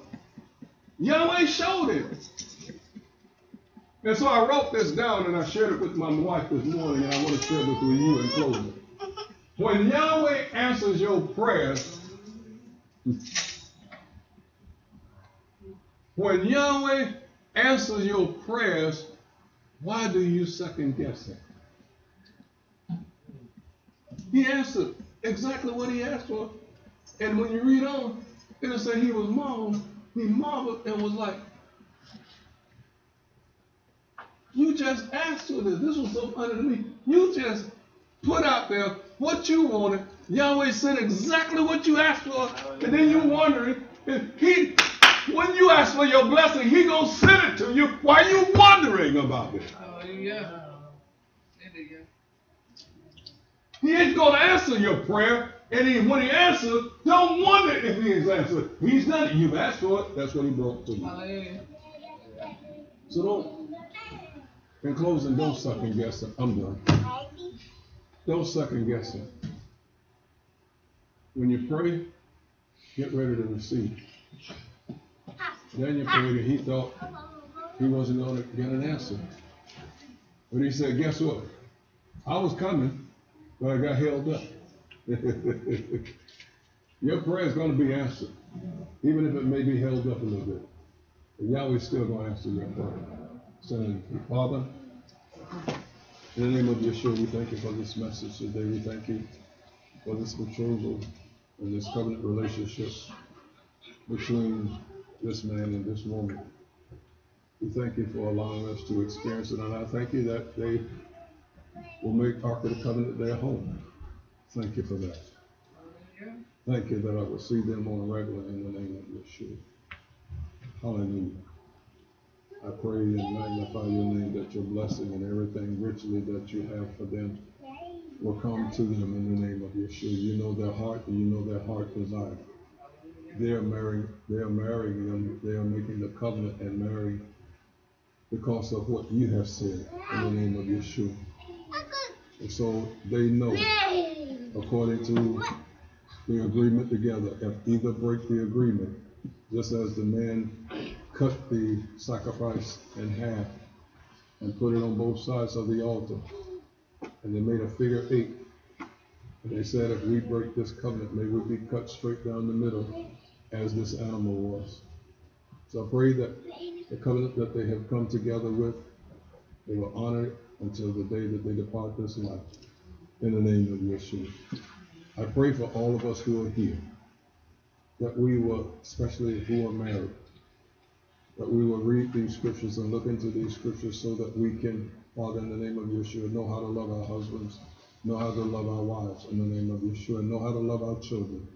Yahweh showed him. And so I wrote this down and I shared it with my wife this morning, and I want to share it with you in closing. When Yahweh answers your prayers, why do you second guess it? He answered exactly what he asked for. And when you read on, it'll say he marveled and was like, you just asked for this. This was so funny to me. You just put out there what you wanted. Yahweh said exactly what you asked for. And then you're wondering, when you ask for your blessing, he going to send it to you while you're wondering about it. Hallelujah. He ain't going to answer your prayer. And when he answers, don't wonder if he is answered. He's done it. You've asked for it. That's what he brought to you. Hallelujah. So in closing, don't second guess it. I'm done. Don't second guess it. When you pray, get ready to receive. Daniel prayed and he thought he wasn't going to get an answer. But he said, guess what? I was coming, but I got held up. Your prayer is going to be answered, even if it may be held up a little bit. But Yahweh's still going to answer your prayer. So, Father, in the name of Yeshua, we thank you for this message today. We thank you for this betrothal and this covenant relationship between this man and this woman. We thank you for allowing us to experience it, and I thank you that they will make Ark of the Covenant their home. Thank you for that. Thank you that I will see them on a regular in the name of Yeshua. Hallelujah. I pray and magnify your name that your blessing and everything richly that you have for them will come to them in the name of Yeshua. You know their heart and you know their heart desire. They are marrying them. They are making the covenant and marrying because of what you have said in the name of Yeshua. And so they know, according to the agreement together, if either break the agreement, just as the man cut the sacrifice in half and put it on both sides of the altar, and they made a figure 8. And they said, if we break this covenant, may we be cut straight down the middle as this animal was. So I pray that the covenant that they have come together with, they will honor it until the day that they depart this life. In the name of Yeshua. I pray for all of us who are here, that we will, especially who are married, that we will read these scriptures and look into these scriptures so that we can, Father, in the name of Yeshua, know how to love our husbands, know how to love our wives in the name of Yeshua, and know how to love our children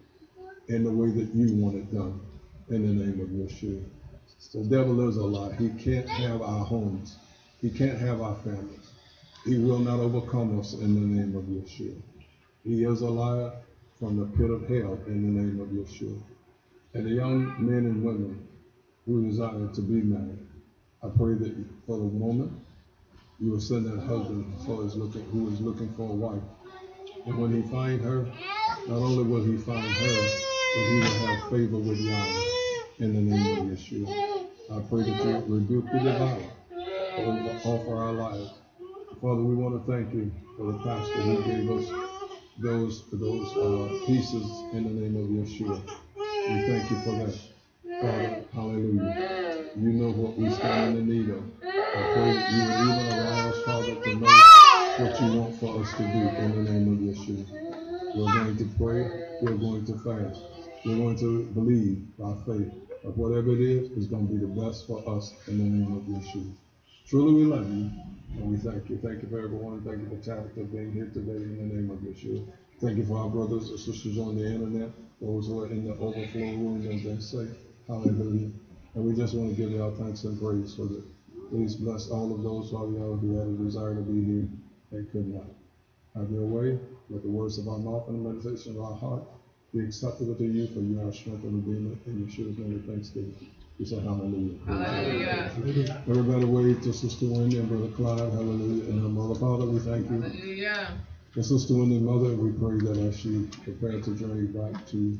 in the way that you want it done in the name of Yeshua. The devil is a lie. He can't have our homes. He can't have our families. He will not overcome us in the name of Yeshua. He is a liar from the pit of hell in the name of Yeshua. And the young men and women who desire to be married, I pray that for the woman, you will send that husband who is looking for a wife. And when he find her, not only will he find her, but he will have favor with Yahweh in the name of Yeshua. I pray that you rebuke the devourer over our lives. Father, we want to thank you for the pastor who gave us those pieces in the name of Yeshua. We thank you for that. Father, hallelujah. You know what we stand in the need of. I pray that you will even allow us, Father, to know what you want for us to do in the name of Yeshua. We're going to pray. We're going to fast. We're going to believe by faith. But whatever it is going to be the best for us in the name of Yeshua. Truly we love you. And we thank you. Thank you for everyone. Thank you for Tabitha being here today in the name of Yeshua. Thank you for our brothers and sisters on the internet, those who are in the overflow room, as they say. Hallelujah. And we just want to give you our thanks and praise for that. Please bless all of those, Father, who had a desire to be here and could not. Have your way. Let the words of our mouth and the meditation of our heart be acceptable to you, for you are our strength and redeemer. In Yeshua's name we thanksgiving. We say hallelujah. Hallelujah. Everybody wave to Sister Wendy and Brother Clyde, hallelujah, and her mother. Father, we thank you. Hallelujah. For Sister Wendy's mother, we pray that as she prepared to journey back to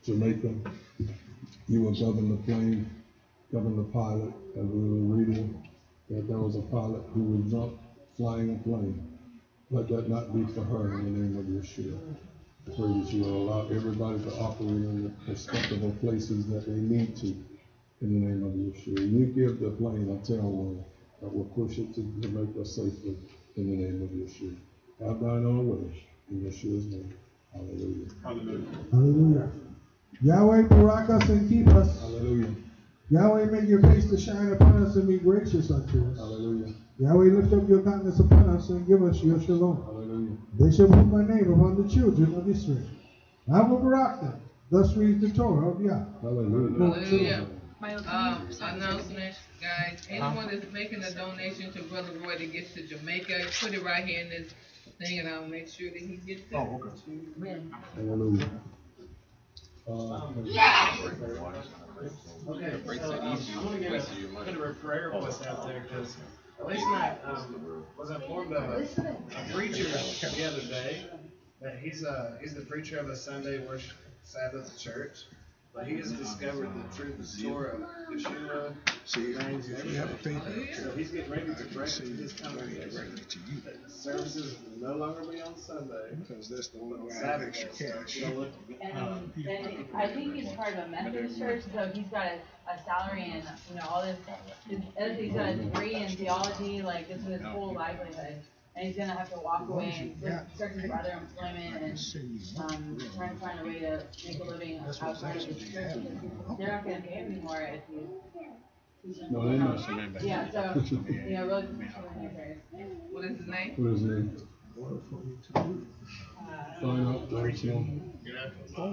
Jamaica, you will govern the plane, govern the pilot, as we were reading that there was a pilot who was drunk flying a plane. Let that not be for her in the name of Yeshua. I pray that you will allow everybody to operate in the respectable places that they need to in the name of Yeshua. You give the plane a tailwind that will push it to Jamaica safely in the name of Yeshua. Have thine own way in Yeshua's name. Hallelujah. Hallelujah. Hallelujah. Yahweh, barak us and keep us. Hallelujah. Yahweh, make your face to shine upon us and be gracious unto us. Hallelujah. Yahweh, lift up your countenance upon us and give us your shalom. Hallelujah. They shall put my name upon the children of Israel. I will barak them. Thus reads the Torah of Yah. Hallelujah. Hallelujah. Announcement, guys. Anyone that's making a donation to Brother Roy that gets to Jamaica, put it right here in this thing, and I'll make sure that he gets it. Oh, okay. Hallelujah. Okay, so I'm going to get a prayer request out there because At least was informed of a preacher the other day that he's the preacher of a Sunday worship Sabbath church, but he has discovered the true story of Yeshua. See, if you have a faith So he's getting ready to break his congregation. Services will no longer be on Sunday. Because that's the only way I Sabbath have extra cash. And I think he's part of a Methodist church, so he's got a salary and, all this. He's got a degree in theology, like, this is his whole livelihood. And he's gonna have to walk away and searching for other employment and, trying to find a way to make a living outside of his church. They're not gonna pay him anymore if he's No, they're not. yeah, so, really. What is his name? What is his name? Find out, let us know.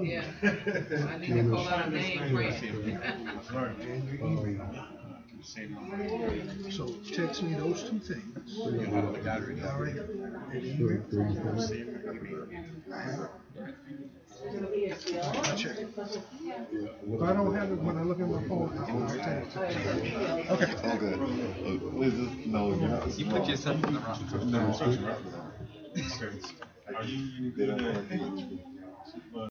Yeah. I need to call out a name for you. So text me those two things. All right. I'll check it. If I don't have it when I look at my phone, I'll text it. Okay. All good. Liz, no, you're not. You put yourself in the wrong. No. They don't want to